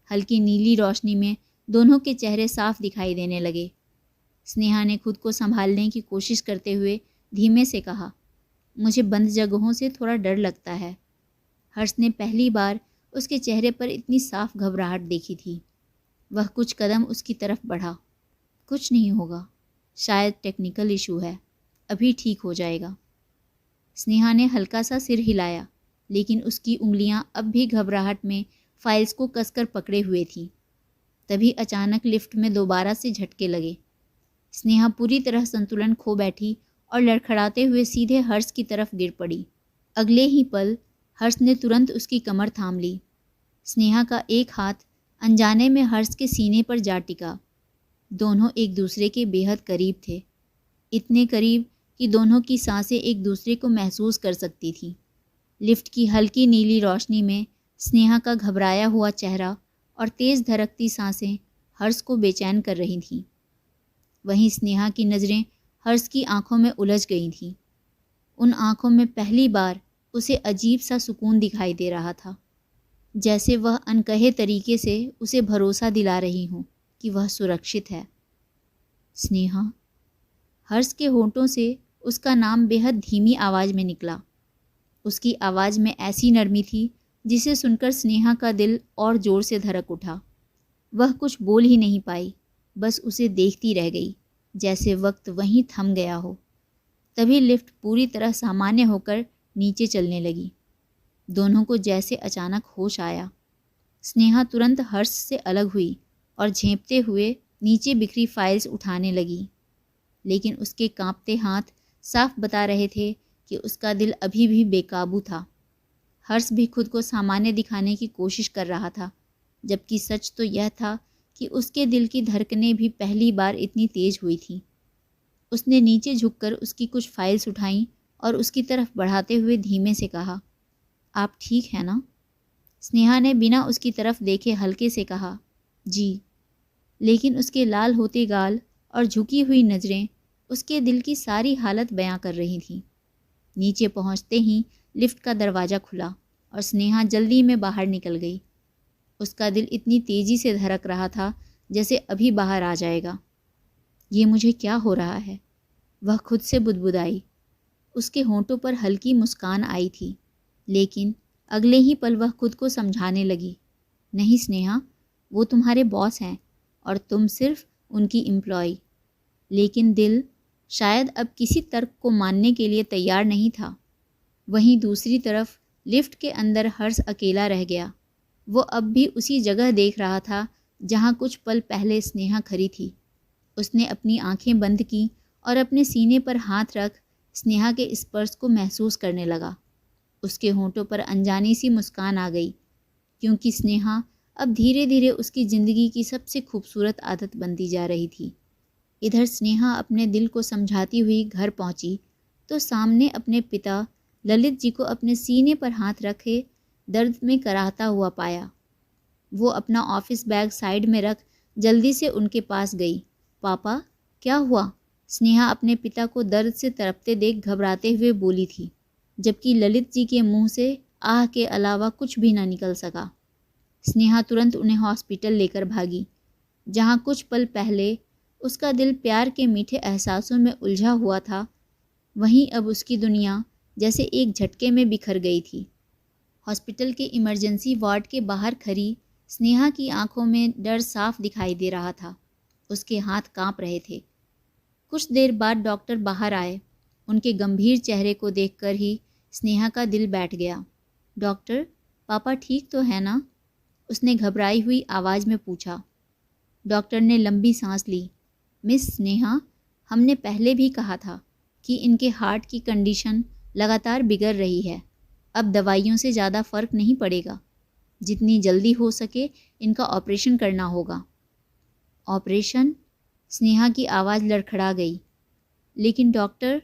हल्की नीली रोशनी में दोनों के चेहरे साफ दिखाई देने लगे। स्नेहा ने खुद को संभालने की कोशिश करते हुए धीमे से कहा, मुझे बंद जगहों से थोड़ा डर लगता है। हर्ष ने पहली बार उसके चेहरे पर इतनी साफ घबराहट देखी थी। वह कुछ कदम उसकी तरफ बढ़ा। कुछ नहीं होगा, शायद टेक्निकल इशू है, अभी ठीक हो जाएगा। स्नेहा ने हल्का सा सिर हिलाया, लेकिन उसकी उंगलियां अब भी घबराहट में फाइल्स को कसकर पकड़े हुए थीं। तभी अचानक लिफ्ट में दोबारा से झटके लगे। स्नेहा पूरी तरह संतुलन खो बैठी और लड़खड़ाते हुए सीधे हर्ष की तरफ गिर पड़ी। अगले ही पल हर्ष ने तुरंत उसकी कमर थाम ली। स्नेहा का एक हाथ अनजाने में हर्ष के सीने पर जा टिका। दोनों एक दूसरे के बेहद करीब थे, इतने करीब कि दोनों की सांसें एक दूसरे को महसूस कर सकती थीं। लिफ्ट की हल्की नीली रोशनी में स्नेहा का घबराया हुआ चेहरा और तेज़ धड़कती सांसें हर्ष को बेचैन कर रही थीं। वहीं स्नेहा की नज़रें हर्ष की आंखों में उलझ गई थीं। उन आंखों में पहली बार उसे अजीब सा सुकून दिखाई दे रहा था, जैसे वह अनकहे तरीके से उसे भरोसा दिला रही हूँ कि वह सुरक्षित है। स्नेहा। हर्ष के होंठों से उसका नाम बेहद धीमी आवाज़ में निकला। उसकी आवाज़ में ऐसी नरमी थी जिसे सुनकर स्नेहा का दिल और ज़ोर से धड़क उठा। वह कुछ बोल ही नहीं पाई, बस उसे देखती रह गई, जैसे वक्त वहीं थम गया हो। तभी लिफ्ट पूरी तरह सामान्य होकर नीचे चलने लगी। दोनों को जैसे अचानक होश आया। स्नेहा तुरंत हर्ष से अलग हुई और झेंपते हुए नीचे बिखरी फाइल्स उठाने लगी, लेकिन उसके कांपते हाथ साफ बता रहे थे कि उसका दिल अभी भी बेकाबू था। हर्ष भी खुद को सामान्य दिखाने की कोशिश कर रहा था, जबकि सच तो यह था कि उसके दिल की धड़कनें भी पहली बार इतनी तेज हुई थी। उसने नीचे झुककर उसकी कुछ फाइल्स उठाईं और उसकी तरफ बढ़ाते हुए धीमे से कहा, आप ठीक हैं ना? स्नेहा ने बिना उसकी तरफ देखे हल्के से कहा, जी। लेकिन उसके लाल होते गाल और झुकी हुई नज़रें उसके दिल की सारी हालत बयां कर रही थीं। नीचे पहुंचते ही लिफ्ट का दरवाज़ा खुला और स्नेहा जल्दी में बाहर निकल गई। उसका दिल इतनी तेज़ी से धड़क रहा था जैसे अभी बाहर आ जाएगा। ये मुझे क्या हो रहा है? वह खुद से बुदबुदाई। उसके होंठों पर हल्की मुस्कान आई थी, लेकिन अगले ही पल वह खुद को समझाने लगी, नहीं स्नेहा, वो तुम्हारे बॉस हैं और तुम सिर्फ उनकी एम्प्लॉय। लेकिन दिल शायद अब किसी तर्क को मानने के लिए तैयार नहीं था। वहीं दूसरी तरफ लिफ्ट के अंदर हर्ष अकेला रह गया। वो अब भी उसी जगह देख रहा था जहाँ कुछ पल पहले स्नेहा खड़ी थी। उसने अपनी आंखें बंद की और अपने सीने पर हाथ रख स्नेहा के स्पर्श को महसूस करने लगा। उसके होंठों पर अनजानी सी मुस्कान आ गई, क्योंकि स्नेहा अब धीरे धीरे उसकी ज़िंदगी की सबसे खूबसूरत आदत बनती जा रही थी। इधर स्नेहा अपने दिल को समझाती हुई घर पहुंची तो सामने अपने पिता ललित जी को अपने सीने पर हाथ रखे दर्द में कराहता हुआ पाया। वो अपना ऑफिस बैग साइड में रख जल्दी से उनके पास गई। पापा, क्या हुआ? स्नेहा अपने पिता को दर्द से तड़पते देख घबराते हुए बोली थी, जबकि ललित जी के मुंह से आह के अलावा कुछ भी न निकल सका। स्नेहा तुरंत उन्हें हॉस्पिटल लेकर भागी, जहां कुछ पल पहले उसका दिल प्यार के मीठे एहसासों में उलझा हुआ था, वहीं अब उसकी दुनिया जैसे एक झटके में बिखर गई थी। हॉस्पिटल के इमरजेंसी वार्ड के बाहर खड़ी स्नेहा की आंखों में डर साफ दिखाई दे रहा था। उसके हाथ कांप रहे थे। कुछ देर बाद डॉक्टर बाहर आए। उनके गंभीर चेहरे को देखकर ही स्नेहा का दिल बैठ गया। डॉक्टर, पापा ठीक तो है ना? उसने घबराई हुई आवाज़ में पूछा। डॉक्टर ने लंबी सांस ली। मिस स्नेहा, हमने पहले भी कहा था कि इनके हार्ट की कंडीशन लगातार बिगड़ रही है। अब दवाइयों से ज़्यादा फ़र्क नहीं पड़ेगा। जितनी जल्दी हो सके इनका ऑपरेशन करना होगा। ऑपरेशन? स्नेहा की आवाज़ लड़खड़ा गई। लेकिन डॉक्टर,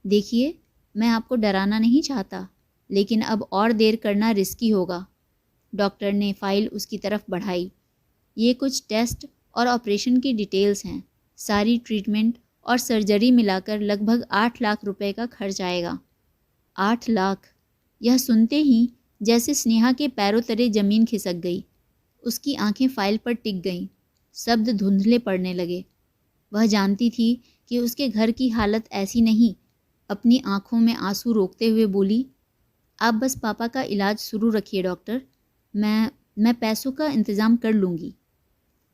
देखिए, मैं आपको डराना नहीं चाहता, लेकिन अब और देर करना रिस्की होगा। डॉक्टर ने फाइल उसकी तरफ बढ़ाई। ये कुछ टेस्ट और ऑपरेशन की डिटेल्स हैं। सारी ट्रीटमेंट और सर्जरी मिलाकर लगभग 8 लाख रुपए का खर्च आएगा। 8 लाख! यह सुनते ही जैसे स्नेहा के पैरों तले ज़मीन खिसक गई। उसकी आंखें फाइल पर टिक गईं। शब्द धुंधले पड़ने लगे। वह जानती थी कि उसके घर की हालत ऐसी नहीं। अपनी आंखों में आंसू रोकते हुए बोली, आप बस पापा का इलाज शुरू रखिए डॉक्टर। मैं पैसों का इंतज़ाम कर लूँगी।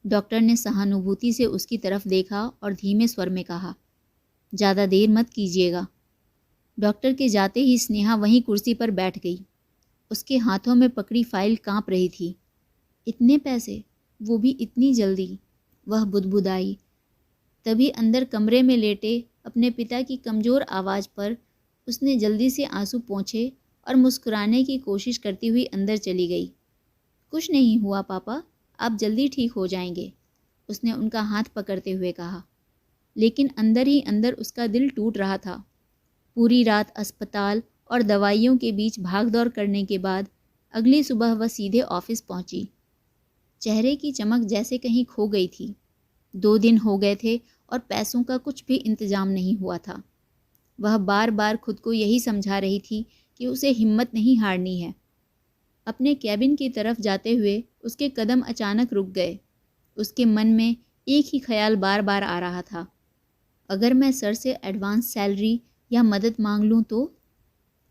डॉक्टर ने सहानुभूति से उसकी तरफ देखा और धीमे स्वर में कहा, ज़्यादा देर मत कीजिएगा। डॉक्टर के जाते ही स्नेहा वहीं कुर्सी पर बैठ गई। उसके हाथों में पकड़ी फाइल कांप रही थी। इतने पैसे, वो भी इतनी जल्दी? वह बुदबुदाई। तभी अंदर कमरे में लेटे अपने पिता की कमज़ोर आवाज़ पर उसने जल्दी से आंसू पोंछे और मुस्कुराने की कोशिश करती हुई अंदर चली गई। कुछ नहीं हुआ पापा, आप जल्दी ठीक हो जाएंगे, उसने उनका हाथ पकड़ते हुए कहा। लेकिन अंदर ही अंदर उसका दिल टूट रहा था। पूरी रात अस्पताल और दवाइयों के बीच भागदौड़ करने के बाद अगली सुबह वह सीधे ऑफिस पहुंची। चेहरे की चमक जैसे कहीं खो गई थी। 2 दिन हो गए थे और पैसों का कुछ भी इंतजाम नहीं हुआ था। वह बार बार खुद को यही समझा रही थी कि उसे हिम्मत नहीं हारनी है। अपने कैबिन की तरफ जाते हुए उसके कदम अचानक रुक गए। उसके मन में एक ही ख्याल बार बार आ रहा था, अगर मैं सर से एडवांस सैलरी या मदद मांग लूँ तो?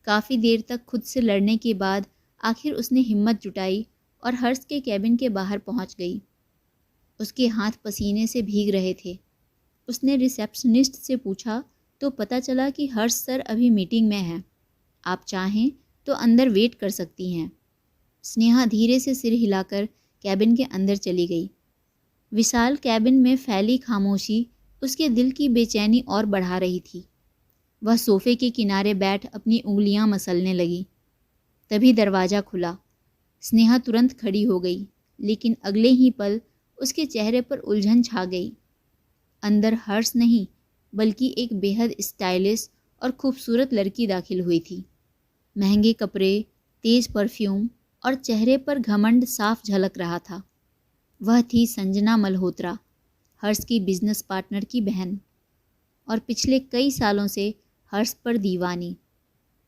काफ़ी देर तक खुद से लड़ने के बाद आखिर उसने हिम्मत जुटाई और हर्ष के कैबिन के बाहर पहुंच गई। उसके हाथ पसीने से भीग रहे थे। उसने रिसेप्शनिस्ट से पूछा, तो पता चला कि हर्ष सर अभी मीटिंग में हैं। आप चाहें तो अंदर वेट कर सकती हैं। स्नेहा धीरे से सिर हिलाकर कैबिन के अंदर चली गई। विशाल कैबिन में फैली खामोशी उसके दिल की बेचैनी और बढ़ा रही थी। वह सोफे के किनारे बैठ अपनी उंगलियां मसलने लगी। तभी दरवाज़ा खुला। स्नेहा तुरंत खड़ी हो गई, लेकिन अगले ही पल उसके चेहरे पर उलझन छा गई। अंदर हर्ष नहीं, बल्कि एक बेहद स्टाइलिश और खूबसूरत लड़की दाखिल हुई थी। महंगे कपड़े, तेज परफ्यूम और चेहरे पर घमंड साफ झलक रहा था। वह थी संजना मल्होत्रा, हर्ष की बिजनेस पार्टनर की बहन, और पिछले कई सालों से हर्ष पर दीवानी।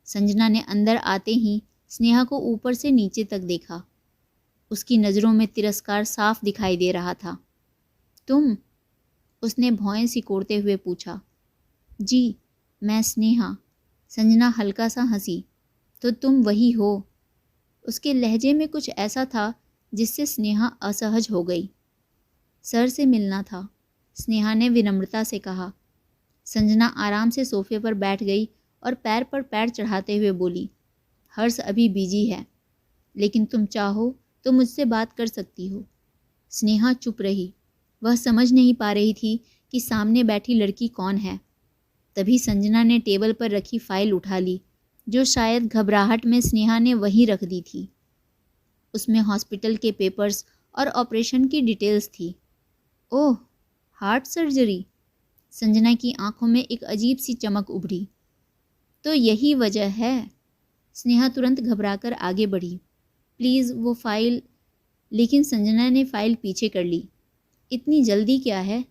संजना ने अंदर आते ही स्नेहा को ऊपर से नीचे तक देखा। उसकी नज़रों में तिरस्कार साफ दिखाई दे रहा था। तुम? उसने भौएं सिकोड़ते हुए पूछा। जी, मैं स्नेहा। संजना हल्का सा हंसी। तो तुम वही हो? उसके लहजे में कुछ ऐसा था जिससे स्नेहा असहज हो गई। सर से मिलना था, स्नेहा ने विनम्रता से कहा। संजना आराम से सोफे पर बैठ गई और पैर पर पैर चढ़ाते हुए बोली, हर्ष अभी बिजी है, लेकिन तुम चाहो तो मुझसे बात कर सकती हो। स्नेहा चुप रही। वह समझ नहीं पा रही थी कि सामने बैठी लड़की कौन है। तभी संजना ने टेबल पर रखी फाइल उठा ली, जो शायद घबराहट में स्नेहा ने वहीं रख दी थी। उसमें हॉस्पिटल के पेपर्स और ऑपरेशन की डिटेल्स थी। ओह, हार्ट सर्जरी! संजना की आंखों में एक अजीब सी चमक उभरी। तो यही वजह है। स्नेहा तुरंत घबराकर आगे बढ़ी। प्लीज़ वो फाइल। लेकिन संजना ने फाइल पीछे कर ली। इतनी जल्दी क्या है?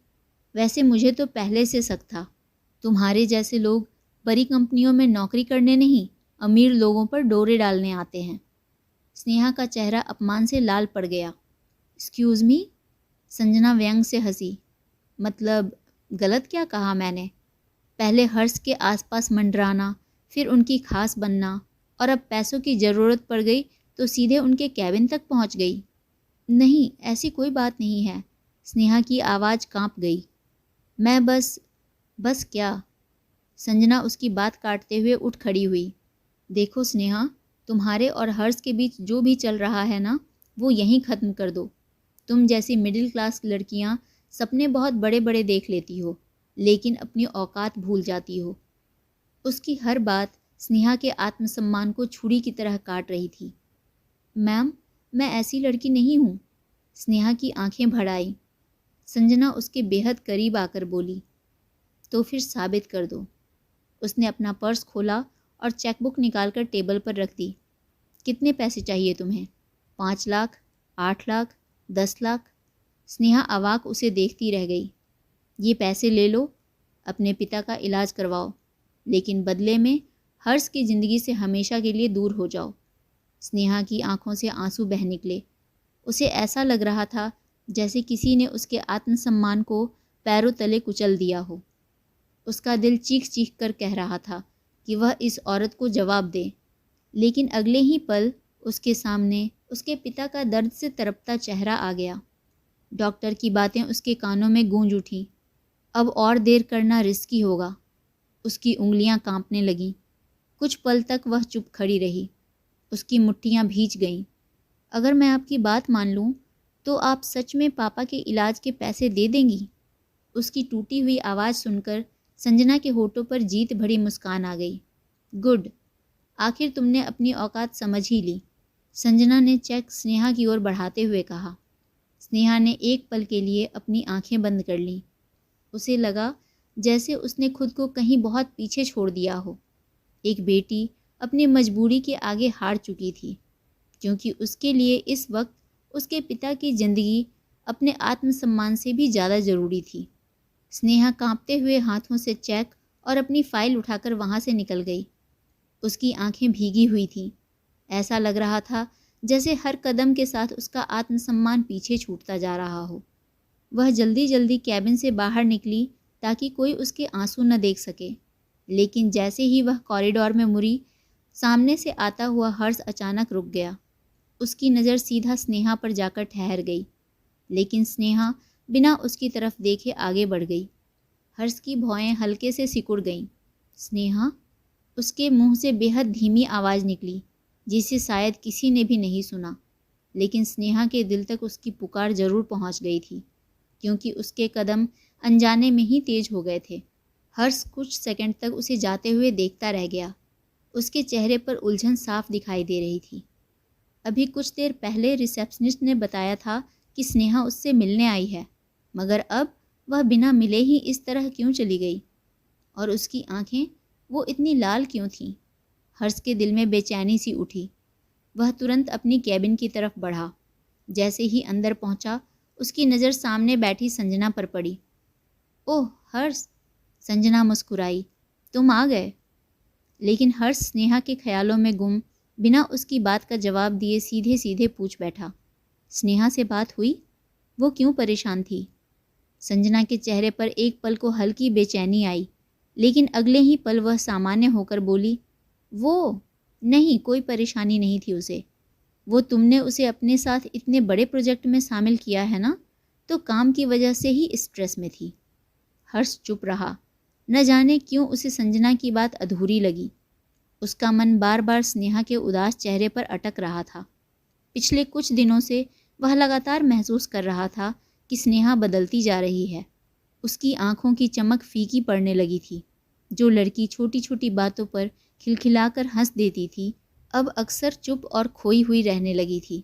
वैसे मुझे तो पहले से शक था। तुम्हारे जैसे लोग बड़ी कंपनियों में नौकरी करने नहीं, अमीर लोगों पर डोरे डालने आते हैं। स्नेहा का चेहरा अपमान से लाल पड़ गया। Excuse me? संजना व्यंग से हंसी। मतलब गलत क्या कहा मैंने? पहले हर्ष के आसपास मंडराना, फिर उनकी खास बनना, और अब पैसों की ज़रूरत पड़ गई तो सीधे उनके कैबिन तक पहुंच गई। नहीं, ऐसी कोई बात नहीं है। स्नेहा की आवाज़ कांप गई। मैं बस क्या? संजना उसकी बात काटते हुए उठ खड़ी हुई। देखो स्नेहा, तुम्हारे और हर्ष के बीच जो भी चल रहा है ना, वो यहीं ख़त्म कर दो। तुम जैसी मिडिल क्लास लड़कियां सपने बहुत बड़े बड़े देख लेती हो, लेकिन अपनी औकात भूल जाती हो। उसकी हर बात स्नेहा के आत्मसम्मान को छुरी की तरह काट रही थी। मैम, मैं ऐसी लड़की नहीं हूँ। स्नेहा की आंखें भर आई। संजना उसके बेहद करीब आकर बोली, तो फिर साबित कर दो। उसने अपना पर्स खोला और चेकबुक निकालकर टेबल पर रख दी। कितने पैसे चाहिए तुम्हें? 5 लाख, 8 लाख, 10 लाख? स्नेहा अवाक उसे देखती रह गई। ये पैसे ले लो, अपने पिता का इलाज करवाओ, लेकिन बदले में हर्ष की ज़िंदगी से हमेशा के लिए दूर हो जाओ। स्नेहा की आंखों से आंसू बह निकले। उसे ऐसा लग रहा था जैसे किसी ने उसके आत्मसम्मान को पैरों तले कुचल दिया हो। उसका दिल चीख चीख कर कह रहा था कि वह इस औरत को जवाब दे, लेकिन अगले ही पल उसके सामने उसके पिता का दर्द से तड़पता चेहरा आ गया। डॉक्टर की बातें उसके कानों में गूंज उठीं। अब और देर करना रिस्की होगा। उसकी उंगलियां कांपने लगीं। कुछ पल तक वह चुप खड़ी रही। उसकी मुट्ठियां भींच गईं। अगर मैं आपकी बात मान लूं, तो आप सच में पापा के इलाज के पैसे दे देंगी? उसकी टूटी हुई आवाज़ सुनकर संजना के होठों पर जीत भरी मुस्कान आ गई। गुड, आखिर तुमने अपनी औकात समझ ही ली। संजना ने चेक स्नेहा की ओर बढ़ाते हुए कहा। स्नेहा ने एक पल के लिए अपनी आंखें बंद कर लीं। उसे लगा जैसे उसने खुद को कहीं बहुत पीछे छोड़ दिया हो। एक बेटी अपनी मजबूरी के आगे हार चुकी थी, क्योंकि उसके लिए इस वक्त उसके पिता की ज़िंदगी अपने आत्मसम्मान से भी ज़्यादा ज़रूरी थी। स्नेहा कांपते हुए हाथों से चेक और अपनी फाइल उठाकर वहाँ से निकल गई। उसकी आंखें भीगी हुई थीं। ऐसा लग रहा था जैसे हर कदम के साथ उसका आत्मसम्मान पीछे छूटता जा रहा हो। वह जल्दी जल्दी कैबिन से बाहर निकली ताकि कोई उसके आंसू न देख सके, लेकिन जैसे ही वह कॉरिडोर में मुड़ी, सामने से आता हुआ हर्ष अचानक रुक गया। उसकी नज़र सीधा स्नेहा पर जाकर ठहर गई, लेकिन स्नेहा बिना उसकी तरफ देखे आगे बढ़ गई। हर्ष की भौहें हल्के से सिकुड़ गईं। स्नेहा, उसके मुंह से बेहद धीमी आवाज़ निकली, जिसे शायद किसी ने भी नहीं सुना, लेकिन स्नेहा के दिल तक उसकी पुकार जरूर पहुंच गई थी, क्योंकि उसके कदम अनजाने में ही तेज हो गए थे। हर्ष कुछ सेकंड तक उसे जाते हुए देखता रह गया। उसके चेहरे पर उलझन साफ दिखाई दे रही थी। अभी कुछ देर पहले रिसेप्शनिस्ट ने बताया था कि स्नेहा उससे मिलने आई है, मगर अब वह बिना मिले ही इस तरह क्यों चली गई? और उसकी आंखें, वो इतनी लाल क्यों थीं? हर्ष के दिल में बेचैनी सी उठी। वह तुरंत अपनी कैबिन की तरफ बढ़ा। जैसे ही अंदर पहुंचा, उसकी नज़र सामने बैठी संजना पर पड़ी। ओह हर्ष, संजना मुस्कुराई, तुम आ गए। लेकिन हर्ष स्नेहा के ख्यालों में गुम, बिना उसकी बात का जवाब दिए सीधे सीधे पूछ बैठा, स्नेहा से बात हुई? वो क्यों परेशान थी? संजना के चेहरे पर एक पल को हल्की बेचैनी आई, लेकिन अगले ही पल वह सामान्य होकर बोली, वो नहीं, कोई परेशानी नहीं थी उसे। वो तुमने उसे अपने साथ इतने बड़े प्रोजेक्ट में शामिल किया है ना, तो काम की वजह से ही स्ट्रेस में थी। हर्ष चुप रहा। न जाने क्यों उसे संजना की बात अधूरी लगी। उसका मन बार बार स्नेहा के उदास चेहरे पर अटक रहा था। पिछले कुछ दिनों से वह लगातार महसूस कर रहा था कि स्नेहा बदलती जा रही है। उसकी आंखों की चमक फीकी पड़ने लगी थी। जो लड़की छोटी छोटी बातों पर खिलखिलाकर हंस देती थी, अब अक्सर चुप और खोई हुई रहने लगी थी।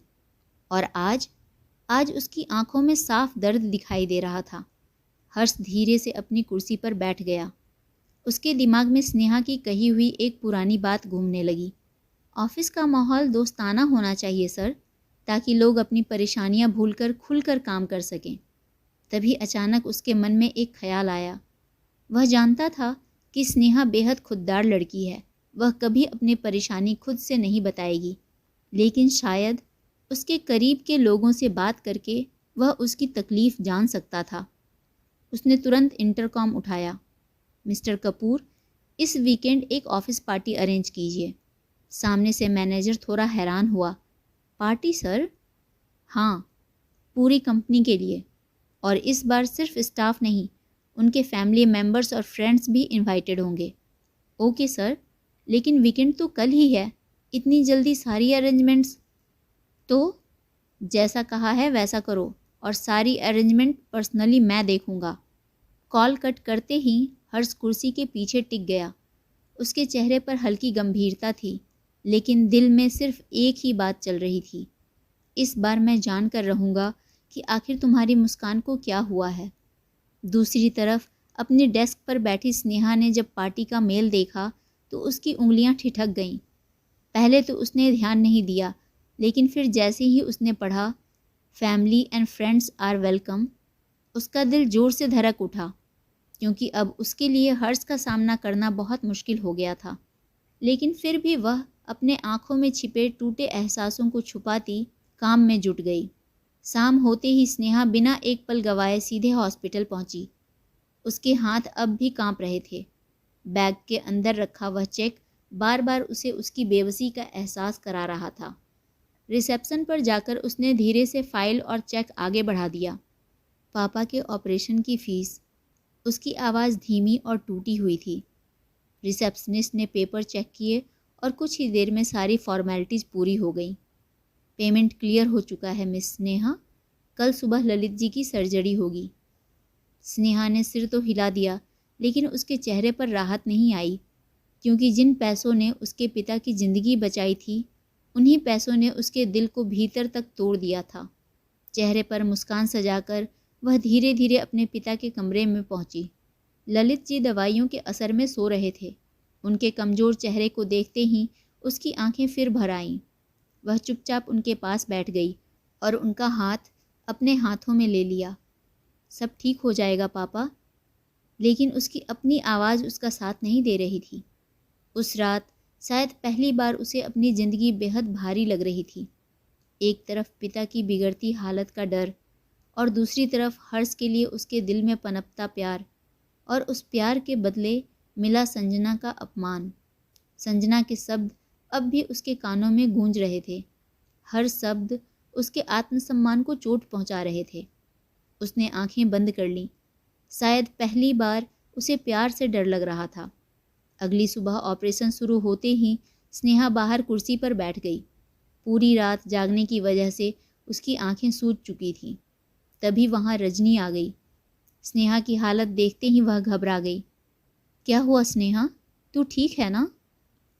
और आज आज उसकी आंखों में साफ दर्द दिखाई दे रहा था। हर्ष धीरे से अपनी कुर्सी पर बैठ गया। उसके दिमाग में स्नेहा की कही हुई एक पुरानी बात घूमने लगी। ऑफिस का माहौल दोस्ताना होना चाहिए सर, ताकि लोग अपनी परेशानियां भूलकर खुलकर काम कर सकें। तभी अचानक उसके मन में एक ख्याल आया। वह जानता था कि स्नेहा बेहद खुददार लड़की है। वह कभी अपनी परेशानी खुद से नहीं बताएगी, लेकिन शायद उसके करीब के लोगों से बात करके वह उसकी तकलीफ़ जान सकता था। उसने तुरंत इंटरकॉम उठाया। मिस्टर कपूर, इस वीकेंड एक ऑफिस पार्टी अरेंज कीजिए। सामने से मैनेजर थोड़ा हैरान हुआ। Party sir? हाँ, पूरी कंपनी के लिए, और इस बार सिर्फ स्टाफ नहीं, उनके फैमिली मेंबर्स और फ्रेंड्स भी इनवाइटेड होंगे। ओके सर, लेकिन वीकेंड तो कल ही है, इतनी जल्दी सारी अरेंजमेंट्स? तो जैसा कहा है वैसा करो, और सारी अरेंजमेंट पर्सनली मैं देखूंगा। कॉल कट करते ही हर्ष कुर्सी के पीछे टिक गया। उसके चेहरे पर हल्की गंभीरता थी, लेकिन दिल में सिर्फ एक ही बात चल रही थी, इस बार मैं जान कर रहूँगा कि आखिर तुम्हारी मुस्कान को क्या हुआ है। दूसरी तरफ अपने डेस्क पर बैठी स्नेहा ने जब पार्टी का मेल देखा तो उसकी उंगलियां ठिठक गईं। पहले तो उसने ध्यान नहीं दिया, लेकिन फिर जैसे ही उसने पढ़ा, family and friends are welcome, उसका दिल जोर से धड़क उठा, क्योंकि अब उसके लिए हर्ष का सामना करना बहुत मुश्किल हो गया था। लेकिन फिर भी वह अपने आंखों में छिपे टूटे एहसासों को छुपाती काम में जुट गई। शाम होते ही स्नेहा बिना एक पल गवाए सीधे हॉस्पिटल पहुंची। उसके हाथ अब भी कांप रहे थे। बैग के अंदर रखा वह चेक बार बार उसे उसकी बेबसी का एहसास करा रहा था। रिसेप्शन पर जाकर उसने धीरे से फाइल और चेक आगे बढ़ा दिया। पापा के ऑपरेशन की फ़ीस। उसकी आवाज़ धीमी और टूटी हुई थी। रिसेप्शनिस्ट ने पेपर चेक किए और कुछ ही देर में सारी फॉर्मेलिटीज़ पूरी हो गई। पेमेंट क्लियर हो चुका है मिस स्नेहा, कल सुबह ललित जी की सर्जरी होगी। स्नेहा ने सिर तो हिला दिया, लेकिन उसके चेहरे पर राहत नहीं आई, क्योंकि जिन पैसों ने उसके पिता की ज़िंदगी बचाई थी, उन्हीं पैसों ने उसके दिल को भीतर तक तोड़ दिया था। चेहरे पर मुस्कान सजाकर वह धीरे धीरे अपने पिता के कमरे में पहुंची। ललित जी दवाइयों के असर में सो रहे थे। उनके कमज़ोर चेहरे को देखते ही उसकी आंखें फिर भर आईं। वह चुपचाप उनके पास बैठ गई और उनका हाथ अपने हाथों में ले लिया। सब ठीक हो जाएगा पापा। लेकिन उसकी अपनी आवाज़ उसका साथ नहीं दे रही थी। उस रात शायद पहली बार उसे अपनी ज़िंदगी बेहद भारी लग रही थी। एक तरफ पिता की बिगड़ती हालत का डर, और दूसरी तरफ हर्ष के लिए उसके दिल में पनपता प्यार, और उस प्यार के बदले मिला संजना का अपमान। संजना के शब्द अब भी उसके कानों में गूंज रहे थे। हर शब्द उसके आत्मसम्मान को चोट पहुंचा रहे थे। उसने आंखें बंद कर लीं। शायद पहली बार उसे प्यार से डर लग रहा था। अगली सुबह ऑपरेशन शुरू होते ही स्नेहा बाहर कुर्सी पर बैठ गई। पूरी रात जागने की वजह से उसकी आंखें सूज चुकी थीं। तभी वहाँ रजनी आ गई। स्नेहा की हालत देखते ही वह घबरा गई। क्या हुआ स्नेहा, तू ठीक है ना?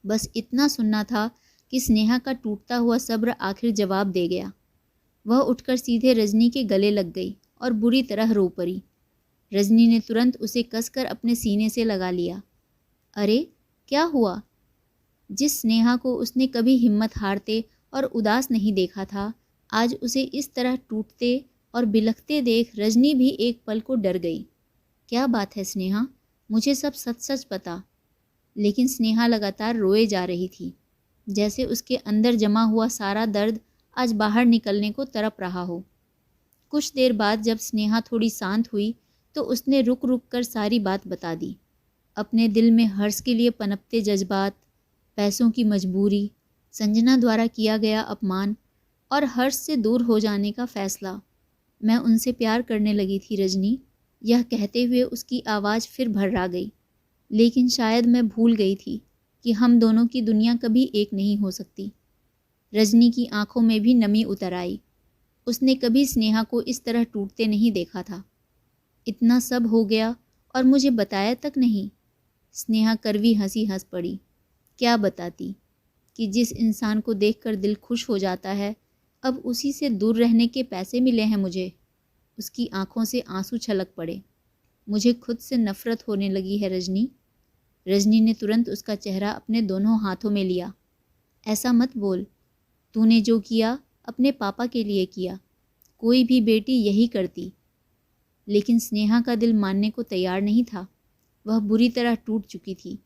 बस इतना सुनना था कि स्नेहा का टूटता हुआ सब्र आखिर जवाब दे गया। वह उठकर सीधे रजनी के गले लग गई और बुरी तरह रो पड़ी। रजनी ने तुरंत उसे कसकर अपने सीने से लगा लिया। अरे क्या हुआ? जिस स्नेहा को उसने कभी हिम्मत हारते और उदास नहीं देखा था, आज उसे इस तरह टूटते और बिलखते देख रजनी भी एक पल को डर गई। क्या बात है स्नेहा, मुझे सब सच सच बता। लेकिन स्नेहा लगातार रोए जा रही थी, जैसे उसके अंदर जमा हुआ सारा दर्द आज बाहर निकलने को तड़प रहा हो। कुछ देर बाद जब स्नेहा थोड़ी शांत हुई तो उसने रुक रुक कर सारी बात बता दी। अपने दिल में हर्ष के लिए पनपते जज्बात, पैसों की मजबूरी, संजना द्वारा किया गया अपमान और हर्ष से दूर हो जाने का फैसला। मैं उनसे प्यार करने लगी थी रजनी, यह कहते हुए उसकी आवाज़ फिर भर्रा गई। लेकिन शायद मैं भूल गई थी कि हम दोनों की दुनिया कभी एक नहीं हो सकती। रजनी की आंखों में भी नमी उतर आई। उसने कभी स्नेहा को इस तरह टूटते नहीं देखा था। इतना सब हो गया और मुझे बताया तक नहीं। स्नेहा कड़वी हंसी हंस पड़ी। क्या बताती कि जिस इंसान को देखकर दिल खुश हो जाता है, अब उसी से दूर रहने के पैसे मिले हैं मुझे। उसकी आंखों से आंसू छलक पड़े। मुझे खुद से नफरत होने लगी है रजनी। रजनी ने तुरंत उसका चेहरा अपने दोनों हाथों में लिया। ऐसा मत बोल, तूने जो किया अपने पापा के लिए किया, कोई भी बेटी यही करती। लेकिन स्नेहा का दिल मानने को तैयार नहीं था। वह बुरी तरह टूट चुकी थी।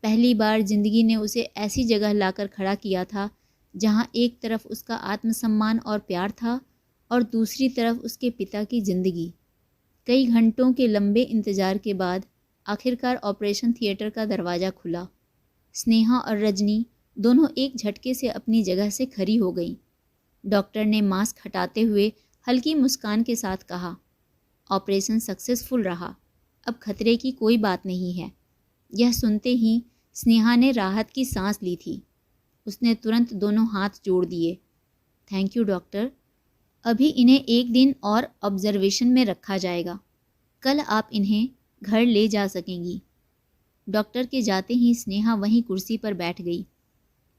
पहली बार जिंदगी ने उसे ऐसी जगह लाकर खड़ा किया था जहां एक तरफ उसका आत्मसम्मान और प्यार था और दूसरी तरफ उसके पिता की जिंदगी। कई घंटों के लंबे इंतजार के बाद आखिरकार ऑपरेशन थिएटर का दरवाज़ा खुला। स्नेहा और रजनी दोनों एक झटके से अपनी जगह से खड़ी हो गईं। डॉक्टर ने मास्क हटाते हुए हल्की मुस्कान के साथ कहा, ऑपरेशन सक्सेसफुल रहा, अब खतरे की कोई बात नहीं है। यह सुनते ही स्नेहा ने राहत की सांस ली थी। उसने तुरंत दोनों हाथ जोड़ दिए। थैंक यू डॉक्टर, अभी इन्हें एक दिन और ऑब्जर्वेशन में रखा जाएगा, कल आप इन्हें घर ले जा सकेंगी। डॉक्टर के जाते ही स्नेहा वहीं कुर्सी पर बैठ गई।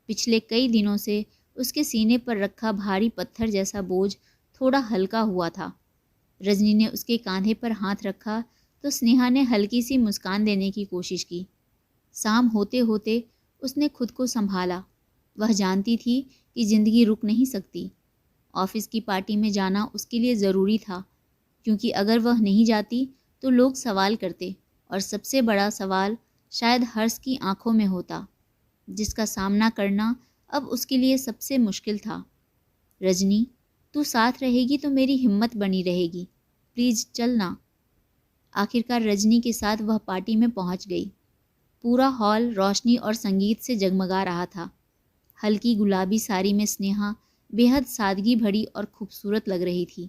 पिछले कई दिनों से उसके सीने पर रखा भारी पत्थर जैसा बोझ थोड़ा हल्का हुआ था। रजनी ने उसके कांधे पर हाथ रखा तो स्नेहा ने हल्की सी मुस्कान देने की कोशिश की। शाम होते होते उसने खुद को संभाला। वह जानती थी कि ज़िंदगी रुक नहीं सकती। ऑफिस की पार्टी में जाना उसके लिए ज़रूरी था, क्योंकि अगर वह नहीं जाती तो लोग सवाल करते और सबसे बड़ा सवाल शायद हर्ष की आंखों में होता, जिसका सामना करना अब उसके लिए सबसे मुश्किल था। रजनी, तू साथ रहेगी तो मेरी हिम्मत बनी रहेगी, प्लीज़ चल ना। आखिरकार रजनी के साथ वह पार्टी में पहुंच गई। पूरा हॉल रोशनी और संगीत से जगमगा रहा था। हल्की गुलाबी साड़ी में स्नेहा बेहद सादगी भरी और खूबसूरत लग रही थी।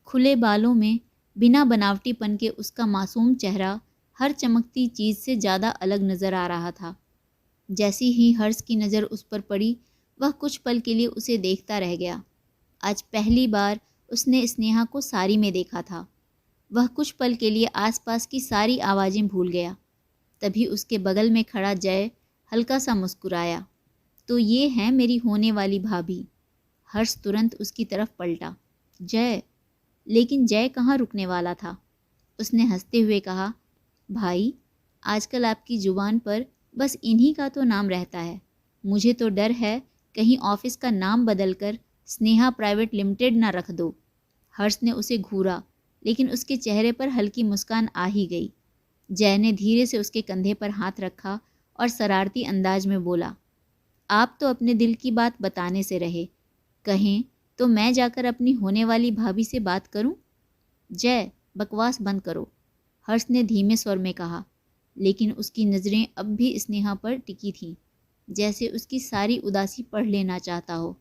खुले बालों में बिना बनावटीपन के उसका मासूम चेहरा हर चमकती चीज़ से ज़्यादा अलग नज़र आ रहा था। जैसी ही हर्ष की नज़र उस पर पड़ी, वह कुछ पल के लिए उसे देखता रह गया। आज पहली बार उसने स्नेहा को साड़ी में देखा था। वह कुछ पल के लिए आसपास की सारी आवाज़ें भूल गया। तभी उसके बगल में खड़ा जय हल्का सा मुस्कुराया। तो ये है मेरी होने वाली भाभी। हर्ष तुरंत उसकी तरफ पलटा। जय। लेकिन जय कहाँ रुकने वाला था। उसने हंसते हुए कहा, भाई, आजकल आपकी जुबान पर बस इन्हीं का तो नाम रहता है। मुझे तो डर है कहीं ऑफिस का नाम बदलकर स्नेहा प्राइवेट लिमिटेड ना रख दो। हर्ष ने उसे घूरा, लेकिन उसके चेहरे पर हल्की मुस्कान आ ही गई। जय ने धीरे से उसके कंधे पर हाथ रखा और शरारती अंदाज में बोला, आप तो अपने दिल की बात बताने से रहे, कहें तो मैं जाकर अपनी होने वाली भाभी से बात करूं? जय, बकवास बंद करो, हर्ष ने धीमे स्वर में कहा, लेकिन उसकी नज़रें अब भी स्नेहा पर टिकी थीं, जैसे उसकी सारी उदासी पढ़ लेना चाहता हो।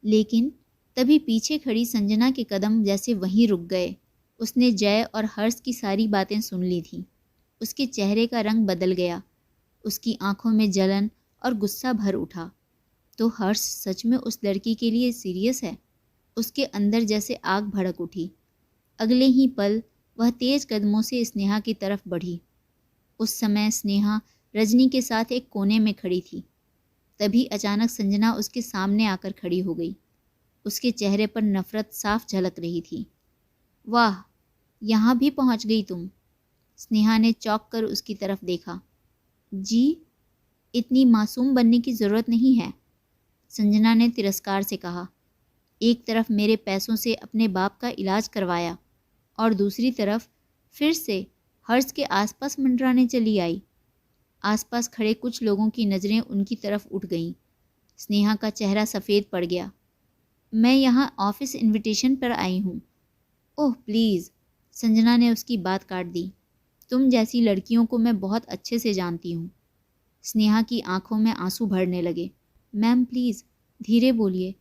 लेकिन तभी पीछे खड़ी संजना के कदम जैसे वहीं रुक गए। उसने जय और हर्ष की सारी बातें सुन ली थीं। उसके चेहरे का रंग बदल गया, उसकी आंखों में जलन और गुस्सा भर उठा। तो हर्ष सच में उस लड़की के लिए सीरियस है? उसके अंदर जैसे आग भड़क उठी। अगले ही पल वह तेज कदमों से स्नेहा की तरफ बढ़ी। उस समय स्नेहा रजनी के साथ एक कोने में खड़ी थी। तभी अचानक संजना उसके सामने आकर खड़ी हो गई। उसके चेहरे पर नफरत साफ झलक रही थी। वाह, यहाँ भी पहुँच गई तुम। स्नेहा ने चौंक कर उसकी तरफ देखा। जी, इतनी मासूम बनने की ज़रूरत नहीं है, संजना ने तिरस्कार से कहा। एक तरफ मेरे पैसों से अपने बाप का इलाज करवाया और दूसरी तरफ फिर से हर्ष के आसपास मंडराने चली आई। आसपास खड़े कुछ लोगों की नज़रें उनकी तरफ उठ गईं। स्नेहा का चेहरा सफ़ेद पड़ गया। मैं यहाँ ऑफिस इनविटेशन पर आई हूँ। ओह प्लीज़, संजना ने उसकी बात काट दी। तुम जैसी लड़कियों को मैं बहुत अच्छे से जानती हूँ। स्नेहा की आंखों में आंसू भरने लगे। मैम प्लीज़ धीरे बोलिए।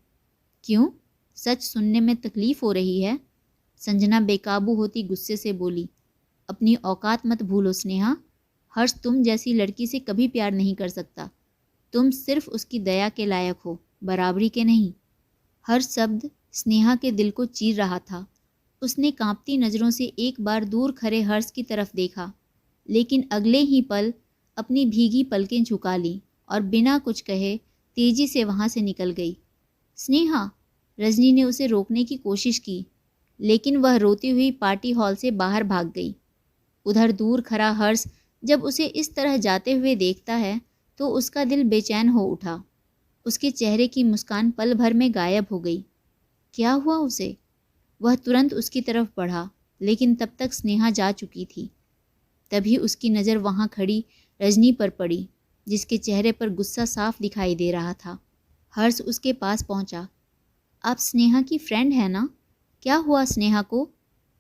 क्यों, सच सुनने में तकलीफ़ हो रही है? संजना बेकाबू होती गुस्से से बोली। अपनी औकात मत भूलो स्नेहा। हर्ष तुम जैसी लड़की से कभी प्यार नहीं कर सकता। तुम सिर्फ उसकी दया के लायक हो, बराबरी के नहीं। हर शब्द स्नेहा के दिल को चीर रहा था। उसने कांपती नज़रों से एक बार दूर खड़े हर्ष की तरफ देखा, लेकिन अगले ही पल अपनी भीगी पलकें झुका ली और बिना कुछ कहे तेजी से वहाँ से निकल गई। स्नेहा, रजनी ने उसे रोकने की कोशिश की, लेकिन वह रोती हुई पार्टी हॉल से बाहर भाग गई। उधर दूर खड़ा हर्ष जब उसे इस तरह जाते हुए देखता है तो उसका दिल बेचैन हो उठा। उसके चेहरे की मुस्कान पल भर में गायब हो गई। क्या हुआ उसे? वह तुरंत उसकी तरफ बढ़ा, लेकिन तब तक स्नेहा जा चुकी थी। तभी उसकी नज़र वहाँ खड़ी रजनी पर पड़ी, जिसके चेहरे पर गुस्सा साफ दिखाई दे रहा था। हर्ष उसके पास पहुँचा। आप स्नेहा की फ्रेंड है ना? क्या हुआ स्नेहा को?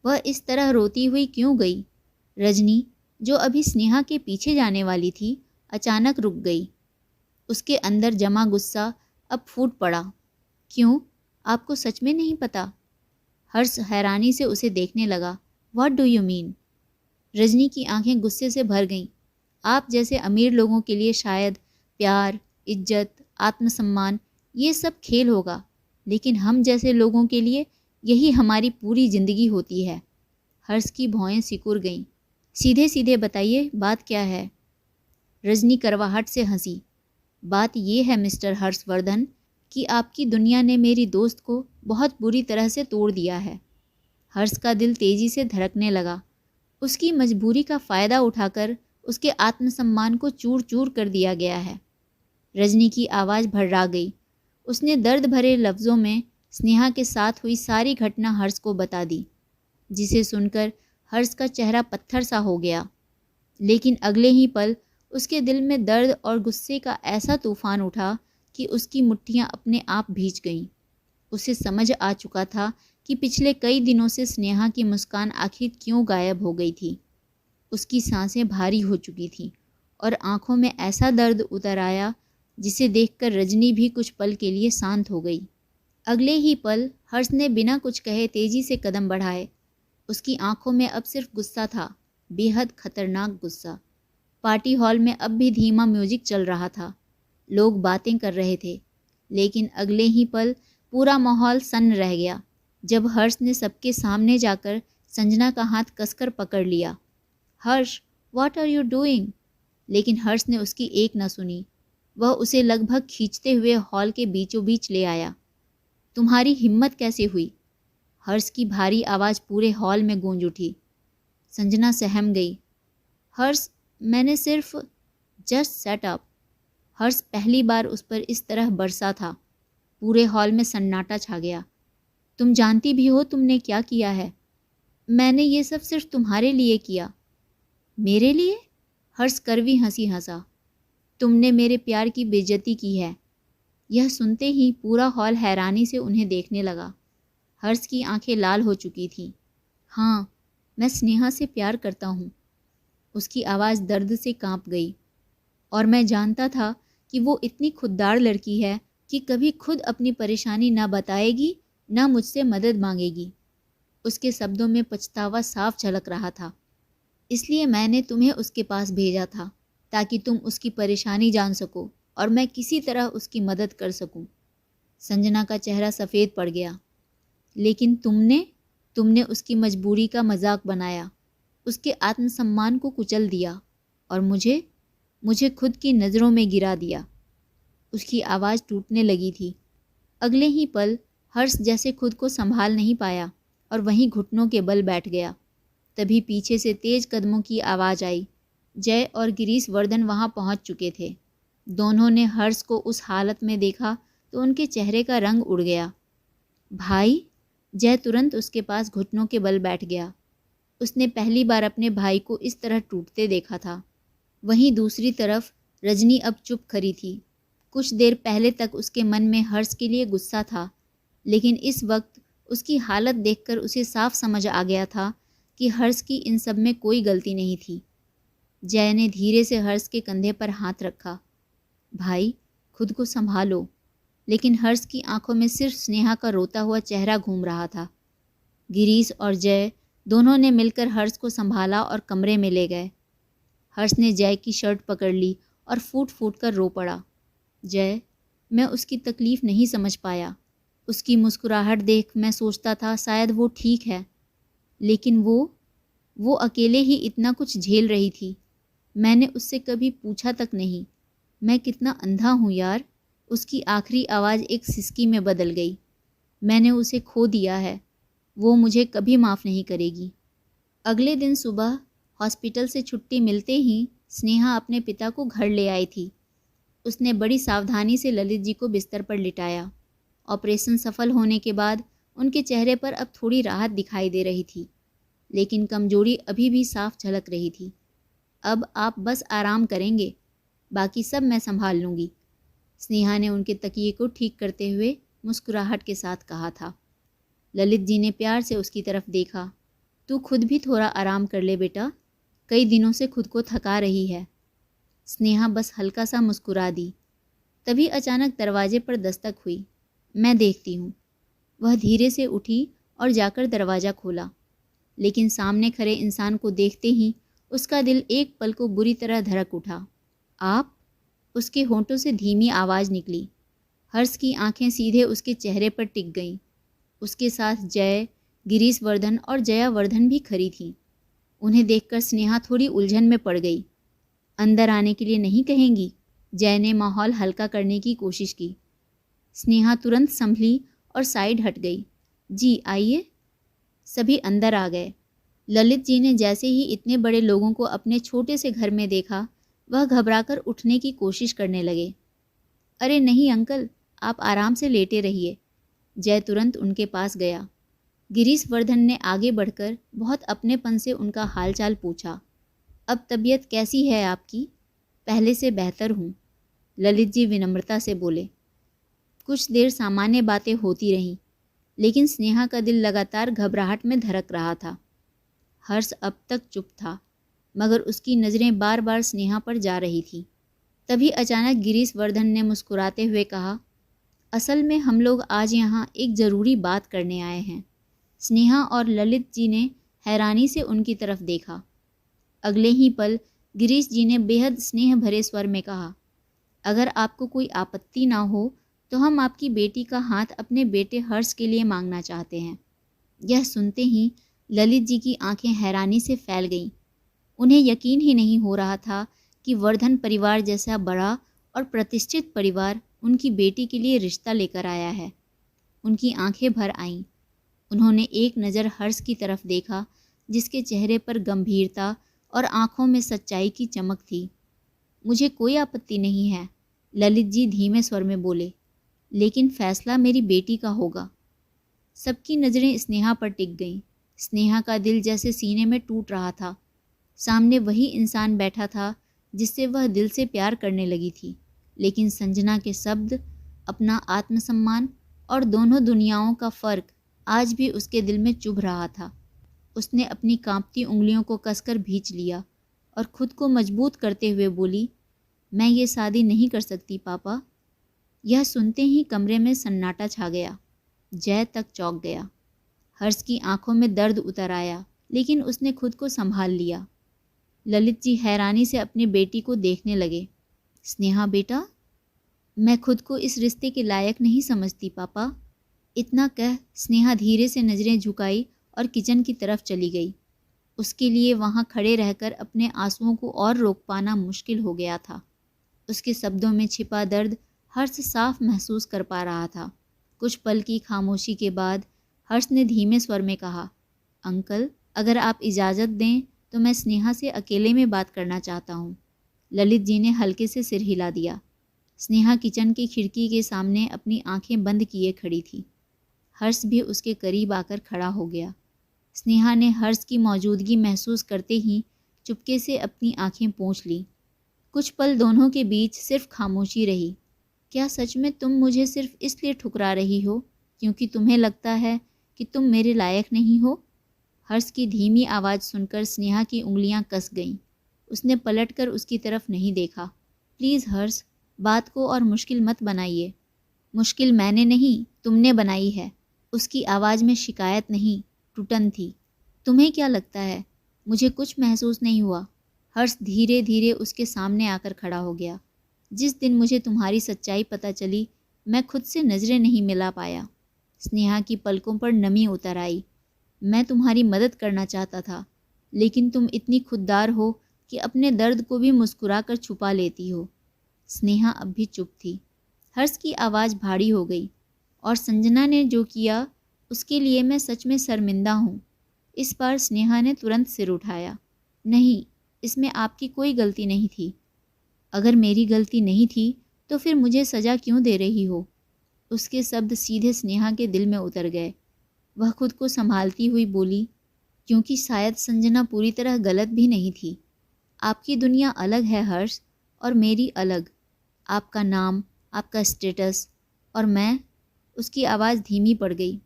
वह इस तरह रोती हुई क्यों गई? रजनी, जो अभी स्नेहा के पीछे जाने वाली थी, अचानक रुक गई। उसके अंदर जमा गुस्सा अब फूट पड़ा। क्यों, आपको सच में नहीं पता? हर्ष हैरानी से उसे देखने लगा। What do you mean? Rajni की आंखें गुस्से से भर गईं। आप जैसे अमीर लोगों के लिए शायद प्यार, इज्जत, आत्मसम्मान ये सब खेल होगा, लेकिन हम जैसे लोगों के लिए यही हमारी पूरी ज़िंदगी होती है। हर्ष की भौहें सिकुड़ गईं। सीधे सीधे बताइए, बात क्या है? रजनी करवाहट से हंसी। बात ये है मिस्टर हर्षवर्धन कि आपकी दुनिया ने मेरी दोस्त को बहुत बुरी तरह से तोड़ दिया है। हर्ष का दिल तेजी से धड़कने लगा। उसकी मजबूरी का फ़ायदा उठाकर उसके आत्मसम्मान को चूर चूर कर दिया गया है। रजनी की आवाज़ भर्रा गई। उसने दर्द भरे लफ्ज़ों में स्नेहा के साथ हुई सारी घटना हर्ष को बता दी, जिसे सुनकर हर्ष का चेहरा पत्थर सा हो गया। लेकिन अगले ही पल उसके दिल में दर्द और गुस्से का ऐसा तूफान उठा कि उसकी मुट्ठियां अपने आप भीग गईं। उसे समझ आ चुका था कि पिछले कई दिनों से स्नेहा की मुस्कान आखिर क्यों गायब हो गई थी। उसकी सांसें भारी हो चुकी थीं और आंखों में ऐसा दर्द उतर आया जिसे देखकर रजनी भी कुछ पल के लिए शांत हो गई। अगले ही पल हर्ष ने बिना कुछ कहे तेजी से कदम बढ़ाए। उसकी आंखों में अब सिर्फ गुस्सा था, बेहद खतरनाक गुस्सा। पार्टी हॉल में अब भी धीमा म्यूजिक चल रहा था। लोग बातें कर रहे थे, लेकिन अगले ही पल पूरा माहौल सन्न रह गया जब हर्ष ने सबके सामने जाकर संजना का हाथ कसकर पकड़ लिया। हर्ष, व्हाट आर यू डूइंग? लेकिन हर्ष ने उसकी एक न सुनी। वह उसे लगभग खींचते हुए हॉल के बीचों बीच ले आया। तुम्हारी हिम्मत कैसे हुई? हर्ष की भारी आवाज़ पूरे हॉल में गूंज उठी। संजना सहम गई। हर्ष, मैंने सिर्फ जस्ट सेट अप। हर्ष पहली बार उस पर इस तरह बरसा था। पूरे हॉल में सन्नाटा छा गया। तुम जानती भी हो तुमने क्या किया है? मैंने ये सब सिर्फ तुम्हारे लिए किया। मेरे लिए? हर्ष कड़वी हंसी हंसा। तुमने मेरे प्यार की बेइज्जती की है। यह सुनते ही पूरा हॉल हैरानी से उन्हें देखने लगा। हर्ष की आंखें लाल हो चुकी थीं। हाँ, मैं स्नेहा से प्यार करता हूँ। उसकी आवाज़ दर्द से कांप गई। और मैं जानता था कि वो इतनी खुददार लड़की है कि कभी खुद अपनी परेशानी ना बताएगी, ना मुझसे मदद मांगेगी। उसके शब्दों में पछतावा साफ झलक रहा था। इसलिए मैंने तुम्हें उसके पास भेजा था ताकि तुम उसकी परेशानी जान सको और मैं किसी तरह उसकी मदद कर सकूं। संजना का चेहरा सफ़ेद पड़ गया। लेकिन तुमने उसकी मजबूरी का मजाक बनाया, उसके आत्मसम्मान को कुचल दिया और मुझे खुद की नज़रों में गिरा दिया। उसकी आवाज़ टूटने लगी थी। अगले ही पल हर्ष जैसे खुद को संभाल नहीं पाया और वहीं घुटनों के बल बैठ गया। तभी पीछे से तेज कदमों की आवाज़ आई। जय और गिरीश वर्धन वहां पहुंच चुके थे। दोनों ने हर्ष को उस हालत में देखा तो उनके चेहरे का रंग उड़ गया। भाई! जय तुरंत उसके पास घुटनों के बल बैठ गया। उसने पहली बार अपने भाई को इस तरह टूटते देखा था। वहीं दूसरी तरफ रजनी अब चुप खड़ी थी। कुछ देर पहले तक उसके मन में हर्ष के लिए गुस्सा था, लेकिन इस वक्त उसकी हालत देखकर उसे साफ समझ आ गया था कि हर्ष की इन सब में कोई गलती नहीं थी। जय ने धीरे से हर्ष के कंधे पर हाथ रखा। भाई, खुद को संभालो। लेकिन हर्ष की आंखों में सिर्फ स्नेहा का रोता हुआ चेहरा घूम रहा था। गिरीश और जय दोनों ने मिलकर हर्ष को संभाला और कमरे में ले गए। हर्ष ने जय की शर्ट पकड़ ली और फूट फूट कर रो पड़ा। जय, मैं उसकी तकलीफ़ नहीं समझ पाया। उसकी मुस्कुराहट देख मैं सोचता था शायद वो ठीक है, लेकिन वो अकेले ही इतना कुछ झेल रही थी। मैंने उससे कभी पूछा तक नहीं। मैं कितना अंधा हूँ यार। उसकी आखिरी आवाज़ एक सिसकी में बदल गई। मैंने उसे खो दिया है। वो मुझे कभी माफ़ नहीं करेगी। अगले दिन सुबह हॉस्पिटल से छुट्टी मिलते ही स्नेहा अपने पिता को घर ले आई थी। उसने बड़ी सावधानी से ललित जी को बिस्तर पर लिटाया। ऑपरेशन सफल होने के बाद उनके चेहरे पर अब थोड़ी राहत दिखाई दे रही थी, लेकिन कमजोरी अभी भी साफ झलक रही थी। अब आप बस आराम करेंगे, बाकी सब मैं संभाल लूँगी, स्नेहा ने उनके तकिए को ठीक करते हुए मुस्कुराहट के साथ कहा था। ललित जी ने प्यार से उसकी तरफ देखा। तू खुद भी थोड़ा आराम कर ले बेटा, कई दिनों से खुद को थका रही है। स्नेहा बस हल्का सा मुस्कुरा दी। तभी अचानक दरवाजे पर दस्तक हुई। मैं देखती हूँ। वह धीरे से उठी और जाकर दरवाज़ा खोला, लेकिन सामने खड़े इंसान को देखते ही उसका दिल एक पल को बुरी तरह धड़क उठा। आप? उसके होंठों से धीमी आवाज़ निकली। हर्ष की आंखें सीधे उसके चेहरे पर टिक गईं। उसके साथ जय, गिरीश वर्धन और जया वर्धन भी खड़ी थीं। उन्हें देखकर स्नेहा थोड़ी उलझन में पड़ गई। अंदर आने के लिए नहीं कहेंगी? जय ने माहौल हल्का करने की कोशिश की। स्नेहा तुरंत संभली और साइड हट गई। जी आइए। सभी अंदर आ गए। ललित जी ने जैसे ही इतने बड़े लोगों को अपने छोटे से घर में देखा, वह घबराकर उठने की कोशिश करने लगे। अरे नहीं अंकल, आप आराम से लेटे रहिए। जय तुरंत उनके पास गया। गिरीश वर्धन ने आगे बढ़कर बहुत अपनेपन से उनका हालचाल पूछा। अब तबीयत कैसी है आपकी? पहले से बेहतर हूँ, ललित जी विनम्रता से बोले। कुछ देर सामान्य बातें होती रहीं, लेकिन स्नेहा का दिल लगातार घबराहट में धड़क रहा था। हर्ष अब तक चुप था, मगर उसकी नज़रें बार बार स्नेहा पर जा रही थी। तभी अचानक गिरीश वर्धन ने मुस्कुराते हुए कहा, असल में हम लोग आज यहाँ एक ज़रूरी बात करने आए हैं। स्नेहा और ललित जी ने हैरानी से उनकी तरफ देखा। अगले ही पल गिरीश जी ने बेहद स्नेह भरे स्वर में कहा, अगर आपको कोई आपत्ति ना हो तो हम आपकी बेटी का हाथ अपने बेटे हर्ष के लिए मांगना चाहते हैं। यह सुनते ही ललित जी की आंखें हैरानी से फैल गईं। उन्हें यकीन ही नहीं हो रहा था कि वर्धन परिवार जैसा बड़ा और प्रतिष्ठित परिवार उनकी बेटी के लिए रिश्ता लेकर आया है। उनकी आंखें भर आईं। उन्होंने एक नज़र हर्ष की तरफ देखा, जिसके चेहरे पर गंभीरता और आंखों में सच्चाई की चमक थी। मुझे कोई आपत्ति नहीं है, ललित जी धीमे स्वर में बोले, लेकिन फैसला मेरी बेटी का होगा। सबकी नज़रें स्नेहा पर टिक गईं। स्नेहा का दिल जैसे सीने में टूट रहा था। सामने वही इंसान बैठा था जिससे वह दिल से प्यार करने लगी थी, लेकिन संजना के शब्द, अपना आत्मसम्मान और दोनों दुनियाओं का फ़र्क आज भी उसके दिल में चुभ रहा था। उसने अपनी कांपती उंगलियों को कसकर भींच लिया और खुद को मजबूत करते हुए बोली, मैं ये शादी नहीं कर सकती पापा। यह सुनते ही कमरे में सन्नाटा छा गया। जय तक चौंक गया। हर्ष की आंखों में दर्द उतर आया, लेकिन उसने खुद को संभाल लिया। ललित जी हैरानी से अपनी बेटी को देखने लगे। स्नेहा बेटा, मैं खुद को इस रिश्ते के लायक नहीं समझती पापा। इतना कह स्नेहा धीरे से नज़रें झुकाई और किचन की तरफ चली गई। उसके लिए वहाँ खड़े रहकर अपने आंसुओं को और रोक पाना मुश्किल हो गया था। उसके शब्दों में छिपा दर्द हर्ष साफ महसूस कर पा रहा था। कुछ पल की खामोशी के बाद हर्ष ने धीमे स्वर में कहा, अंकल, अगर आप इजाज़त दें तो मैं स्नेहा से अकेले में बात करना चाहता हूँ। ललित जी ने हल्के से सिर हिला दिया। स्नेहा किचन की खिड़की के सामने अपनी आंखें बंद किए खड़ी थी। हर्ष भी उसके करीब आकर खड़ा हो गया। स्नेहा ने हर्ष की मौजूदगी महसूस करते ही चुपके से अपनी आंखें पोंछ लीं। कुछ पल दोनों के बीच सिर्फ खामोशी रही। क्या सच में तुम मुझे सिर्फ इसलिए ठुकरा रही हो क्योंकि तुम्हें लगता है कि तुम मेरे लायक नहीं हो? हर्ष की धीमी आवाज़ सुनकर स्नेहा की उंगलियां कस गईं। उसने पलटकर उसकी तरफ नहीं देखा। प्लीज़ हर्ष, बात को और मुश्किल मत बनाइए। मुश्किल मैंने नहीं, तुमने बनाई है। उसकी आवाज़ में शिकायत नहीं, टूटन थी। तुम्हें क्या लगता है मुझे कुछ महसूस नहीं हुआ? हर्ष धीरे धीरे उसके सामने आकर खड़ा हो गया। जिस दिन मुझे तुम्हारी सच्चाई पता चली, मैं खुद से नज़रें नहीं मिला पाया। स्नेहा की पलकों पर नमी उतर आई। मैं तुम्हारी मदद करना चाहता था, लेकिन तुम इतनी खुददार हो कि अपने दर्द को भी मुस्कुराकर छुपा लेती हो। स्नेहा अब भी चुप थी। हर्ष की आवाज़ भारी हो गई। और संजना ने जो किया उसके लिए मैं सच में शर्मिंदा हूँ। इस बार स्नेहा ने तुरंत सिर उठाया। नहीं, इसमें आपकी कोई गलती नहीं थी। अगर मेरी गलती नहीं थी तो फिर मुझे सज़ा क्यों दे रही हो? उसके शब्द सीधे स्नेहा के दिल में उतर गए। वह खुद को संभालती हुई बोली, क्योंकि शायद संजना पूरी तरह गलत भी नहीं थी। आपकी दुनिया अलग है हर्ष, और मेरी अलग। आपका नाम, आपका स्टेटस, और मैं। उसकी आवाज़ धीमी पड़ गई।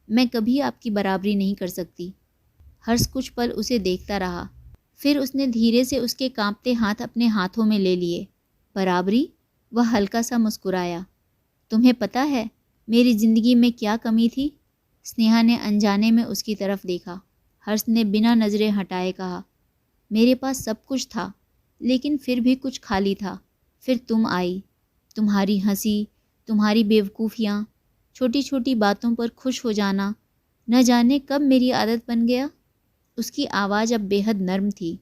मैं कभी आपकी बराबरी नहीं कर सकती। हर्ष कुछ पल उसे देखता रहा। फिर उसने धीरे से उसके कांपते हाथ अपने हाथों में ले लिए। बराबरी? वह हल्का सा मुस्कुराया। तुम्हें पता है मेरी ज़िंदगी में क्या कमी थी? स्नेहा ने अनजाने में उसकी तरफ देखा। हर्ष ने बिना नज़रें हटाए कहा, मेरे पास सब कुछ था, लेकिन फिर भी कुछ खाली था। फिर तुम आई। तुम्हारी हंसी, तुम्हारी बेवकूफ़ियाँ, छोटी छोटी बातों पर खुश हो जाना, न जाने कब मेरी आदत बन गया। उसकी आवाज़ अब बेहद नर्म थी।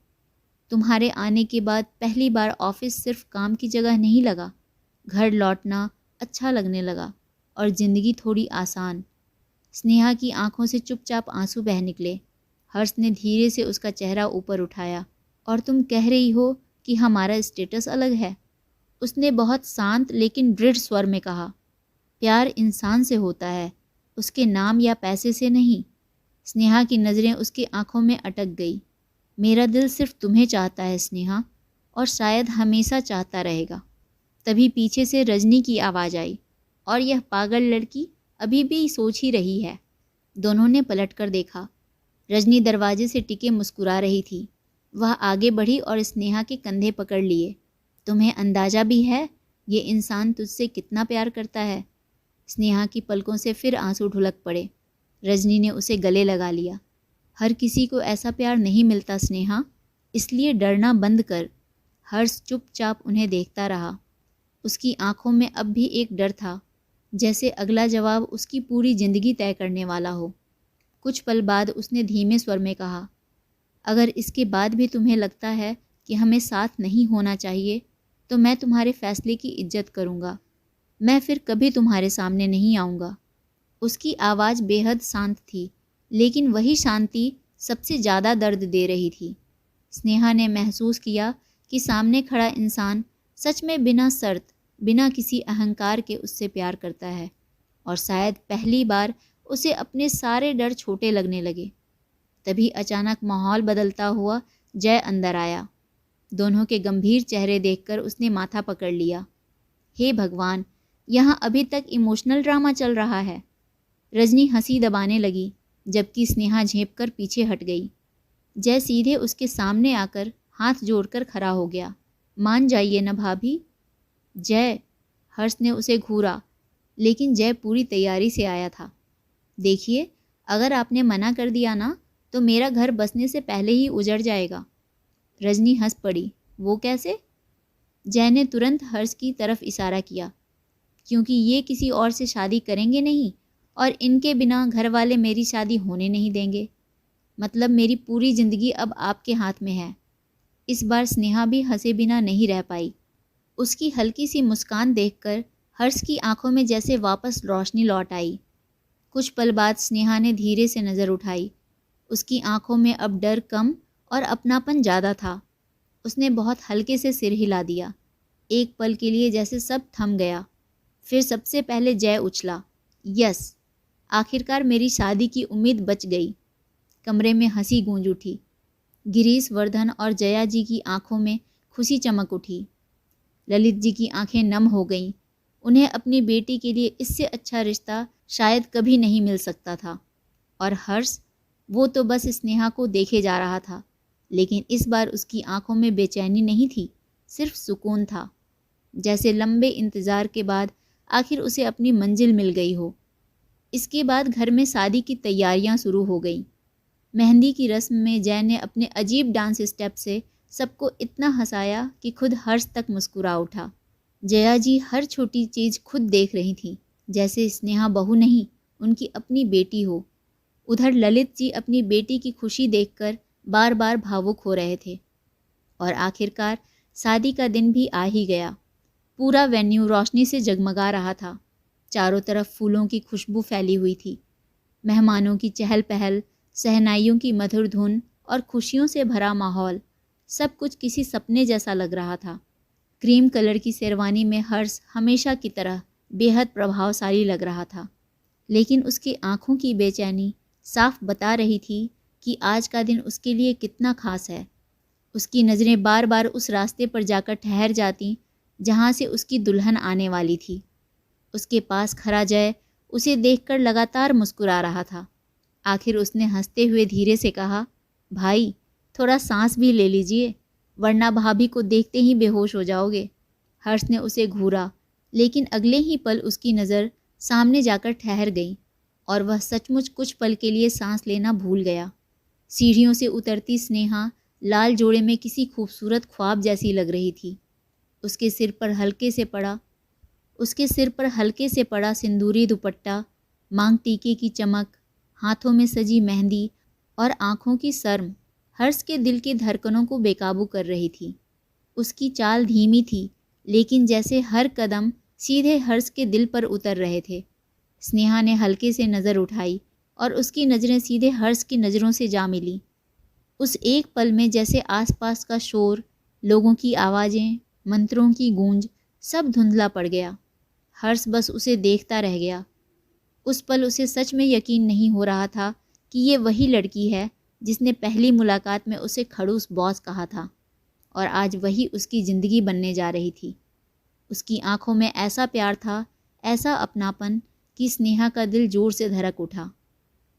तुम्हारे आने के बाद पहली बार ऑफिस सिर्फ काम की जगह नहीं लगा। घर लौटना अच्छा लगने लगा और ज़िंदगी थोड़ी आसान। स्नेहा की आंखों से चुपचाप आंसू बह निकले। हर्ष ने धीरे से उसका चेहरा ऊपर उठाया। और तुम कह रही हो कि हमारा स्टेटस अलग है? उसने बहुत शांत लेकिन दृढ़ स्वर में कहा। प्यार इंसान से होता है, उसके नाम या पैसे से नहीं। स्नेहा की नज़रें उसकी आंखों में अटक गई। मेरा दिल सिर्फ तुम्हें चाहता है स्नेहा, और शायद हमेशा चाहता रहेगा। तभी पीछे से रजनी की आवाज़ आई, और यह पागल लड़की अभी भी सोच ही रही है। दोनों ने पलटकर देखा। रजनी दरवाजे से टिके मुस्कुरा रही थी। वह आगे बढ़ी और स्नेहा के कंधे पकड़ लिए। तुम्हें अंदाज़ा भी है ये इंसान तुझसे कितना प्यार करता है? स्नेहा की पलकों से फिर आंसू ढुलक पड़े। रजनी ने उसे गले लगा लिया। हर किसी को ऐसा प्यार नहीं मिलता स्नेहा, इसलिए डरना बंद कर। हर्ष चुपचाप उन्हें देखता रहा। उसकी आंखों में अब भी एक डर था, जैसे अगला जवाब उसकी पूरी ज़िंदगी तय करने वाला हो। कुछ पल बाद उसने धीमे स्वर में कहा, अगर इसके बाद भी तुम्हें लगता है कि हमें साथ नहीं होना चाहिए, तो मैं तुम्हारे फैसले की इज्जत करूँगा। मैं फिर कभी तुम्हारे सामने नहीं आऊँगा। उसकी आवाज़ बेहद शांत थी, लेकिन वही शांति सबसे ज़्यादा दर्द दे रही थी। स्नेहा ने महसूस किया कि सामने खड़ा इंसान सच में बिना शर्त, बिना किसी अहंकार के उससे प्यार करता है, और शायद पहली बार उसे अपने सारे डर छोटे लगने लगे। तभी अचानक माहौल बदलता हुआ जय अंदर आया। दोनों के गंभीर चेहरे देखकर उसने माथा पकड़ लिया। हे भगवान, यहाँ अभी तक इमोशनल ड्रामा चल रहा है। रजनी हंसी दबाने लगी, जबकि स्नेहा झेंपकर पीछे हट गई। जय सीधे उसके सामने आकर हाथ जोड़कर खड़ा हो गया। मान जाइए न भाभी। जय, हर्ष ने उसे घूरा, लेकिन जय पूरी तैयारी से आया था। देखिए, अगर आपने मना कर दिया ना, तो मेरा घर बसने से पहले ही उजड़ जाएगा। रजनी हंस पड़ी। वो कैसे? जय ने तुरंत हर्ष की तरफ इशारा किया। क्योंकि ये किसी और से शादी करेंगे नहीं और इनके बिना घर वाले मेरी शादी होने नहीं देंगे। मतलब मेरी पूरी ज़िंदगी अब आपके हाथ में है। इस बार स्नेहा भी हंसे बिना नहीं रह पाई। उसकी हल्की सी मुस्कान देखकर हर्ष की आंखों में जैसे वापस रोशनी लौट आई। कुछ पल बाद स्नेहा ने धीरे से नज़र उठाई। उसकी आंखों में अब डर कम और अपनापन ज़्यादा था। उसने बहुत हल्के से सिर हिला दिया। एक पल के लिए जैसे सब थम गया। फिर सबसे पहले जय उछला। यस, आखिरकार मेरी शादी की उम्मीद बच गई। कमरे में हंसी गूंज उठी। गिरीश, वर्धन और जया जी की आंखों में खुशी चमक उठी। ललित जी की आंखें नम हो गईं। उन्हें अपनी बेटी के लिए इससे अच्छा रिश्ता शायद कभी नहीं मिल सकता था। और हर्ष, वो तो बस स्नेहा को देखे जा रहा था, लेकिन इस बार उसकी आंखों में बेचैनी नहीं थी, सिर्फ सुकून था। जैसे लंबे इंतज़ार के बाद आखिर उसे अपनी मंजिल मिल गई हो। इसके बाद घर में शादी की तैयारियां शुरू हो गईं। मेहंदी की रस्म में जय ने अपने अजीब डांस स्टेप से सबको इतना हंसाया कि खुद हर्ष तक मुस्कुरा उठा। जया जी हर छोटी चीज़ खुद देख रही थी, जैसे स्नेहा बहू नहीं, उनकी अपनी बेटी हो। उधर ललित जी अपनी बेटी की खुशी देखकर बार बार भावुक हो रहे थे। और आखिरकार शादी का दिन भी आ ही गया। पूरा वेन्यू रोशनी से जगमगा रहा था। चारों तरफ फूलों की खुशबू फैली हुई थी। मेहमानों की चहल पहल, शहनाइयों की मधुर धुन और खुशियों से भरा माहौल, सब कुछ किसी सपने जैसा लग रहा था। क्रीम कलर की शेरवानी में हर्ष हमेशा की तरह बेहद प्रभावशाली लग रहा था, लेकिन उसकी आंखों की बेचैनी साफ बता रही थी कि आज का दिन उसके लिए कितना खास है। उसकी नज़रें बार बार उस रास्ते पर जाकर ठहर जाती जहाँ से उसकी दुल्हन आने वाली थी। उसके पास खड़ा जय उसे देखकर लगातार मुस्कुरा रहा था। आखिर उसने हंसते हुए धीरे से कहा, भाई थोड़ा सांस भी ले लीजिए, वरना भाभी को देखते ही बेहोश हो जाओगे। हर्ष ने उसे घूरा, लेकिन अगले ही पल उसकी नज़र सामने जाकर ठहर गई और वह सचमुच कुछ पल के लिए सांस लेना भूल गया। सीढ़ियों से उतरती स्नेहा लाल जोड़े में किसी खूबसूरत ख्वाब जैसी लग रही थी। उसके सिर पर हल्के से पड़ा सिंदूरी दुपट्टा, मांग टीके की चमक, हाथों में सजी मेहंदी और आंखों की शर्म हर्ष के दिल की धड़कनों को बेकाबू कर रही थी। उसकी चाल धीमी थी, लेकिन जैसे हर कदम सीधे हर्ष के दिल पर उतर रहे थे। स्नेहा ने हल्के से नज़र उठाई और उसकी नज़रें सीधे हर्ष की नज़रों से जा मिली। उस एक पल में जैसे आसपास का शोर, लोगों की आवाज़ें, मंत्रों की गूंज सब धुंधला पड़ गया। हर्ष बस उसे देखता रह गया। उस पल उसे सच में यकीन नहीं हो रहा था कि ये वही लड़की है जिसने पहली मुलाकात में उसे खड़ूस बॉस कहा था, और आज वही उसकी ज़िंदगी बनने जा रही थी। उसकी आंखों में ऐसा प्यार था, ऐसा अपनापन कि स्नेहा का दिल जोर से धड़क उठा।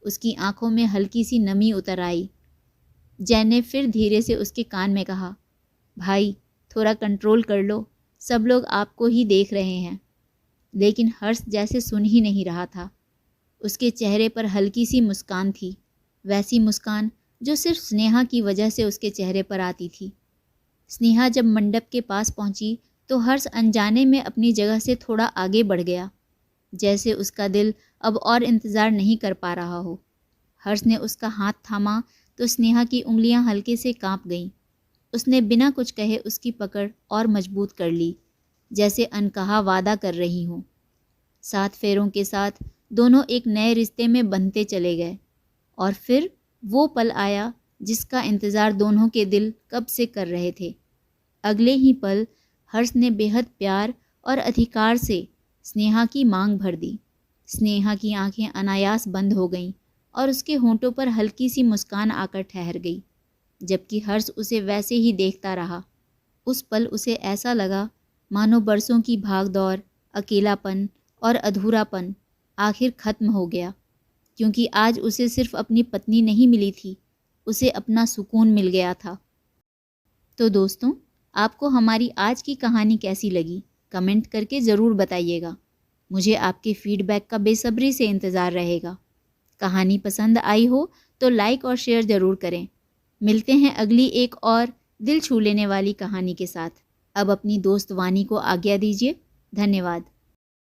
उसकी आंखों में हल्की सी नमी उतर आई। जय ने फिर धीरे से उसके कान में कहा, भाई थोड़ा कंट्रोल कर लो, सब लोग आपको ही देख रहे हैं। लेकिन हर्ष जैसे सुन ही नहीं रहा था। उसके चेहरे पर हल्की सी मुस्कान थी, वैसी मुस्कान जो सिर्फ स्नेहा की वजह से उसके चेहरे पर आती थी। स्नेहा जब मंडप के पास पहुंची तो हर्ष अनजाने में अपनी जगह से थोड़ा आगे बढ़ गया, जैसे उसका दिल अब और इंतज़ार नहीं कर पा रहा हो। हर्ष ने उसका हाथ थामा तो स्नेहा की उंगलियां हल्के से कांप गईं। उसने बिना कुछ कहे उसकी पकड़ और मजबूत कर ली, जैसे अनकहा वादा कर रही हो। 7 फेरों के साथ दोनों एक नए रिश्ते में बंधते चले गए। और फिर वो पल आया जिसका इंतज़ार दोनों के दिल कब से कर रहे थे। अगले ही पल हर्ष ने बेहद प्यार और अधिकार से स्नेहा की मांग भर दी। स्नेहा की आंखें अनायास बंद हो गईं और उसके होंठों पर हल्की सी मुस्कान आकर ठहर गई, जबकि हर्ष उसे वैसे ही देखता रहा। उस पल उसे ऐसा लगा मानो बरसों की भागदौड़, अकेलापन और अधूरापन आखिर खत्म हो गया, क्योंकि आज उसे सिर्फ अपनी पत्नी नहीं मिली थी, उसे अपना सुकून मिल गया था। तो दोस्तों, आपको हमारी आज की कहानी कैसी लगी, कमेंट करके ज़रूर बताइएगा। मुझे आपके फीडबैक का बेसब्री से इंतज़ार रहेगा। कहानी पसंद आई हो तो लाइक और शेयर ज़रूर करें। मिलते हैं अगली एक और दिल छू लेने वाली कहानी के साथ। अब अपनी दोस्त वानी को आज्ञा दीजिए। धन्यवाद।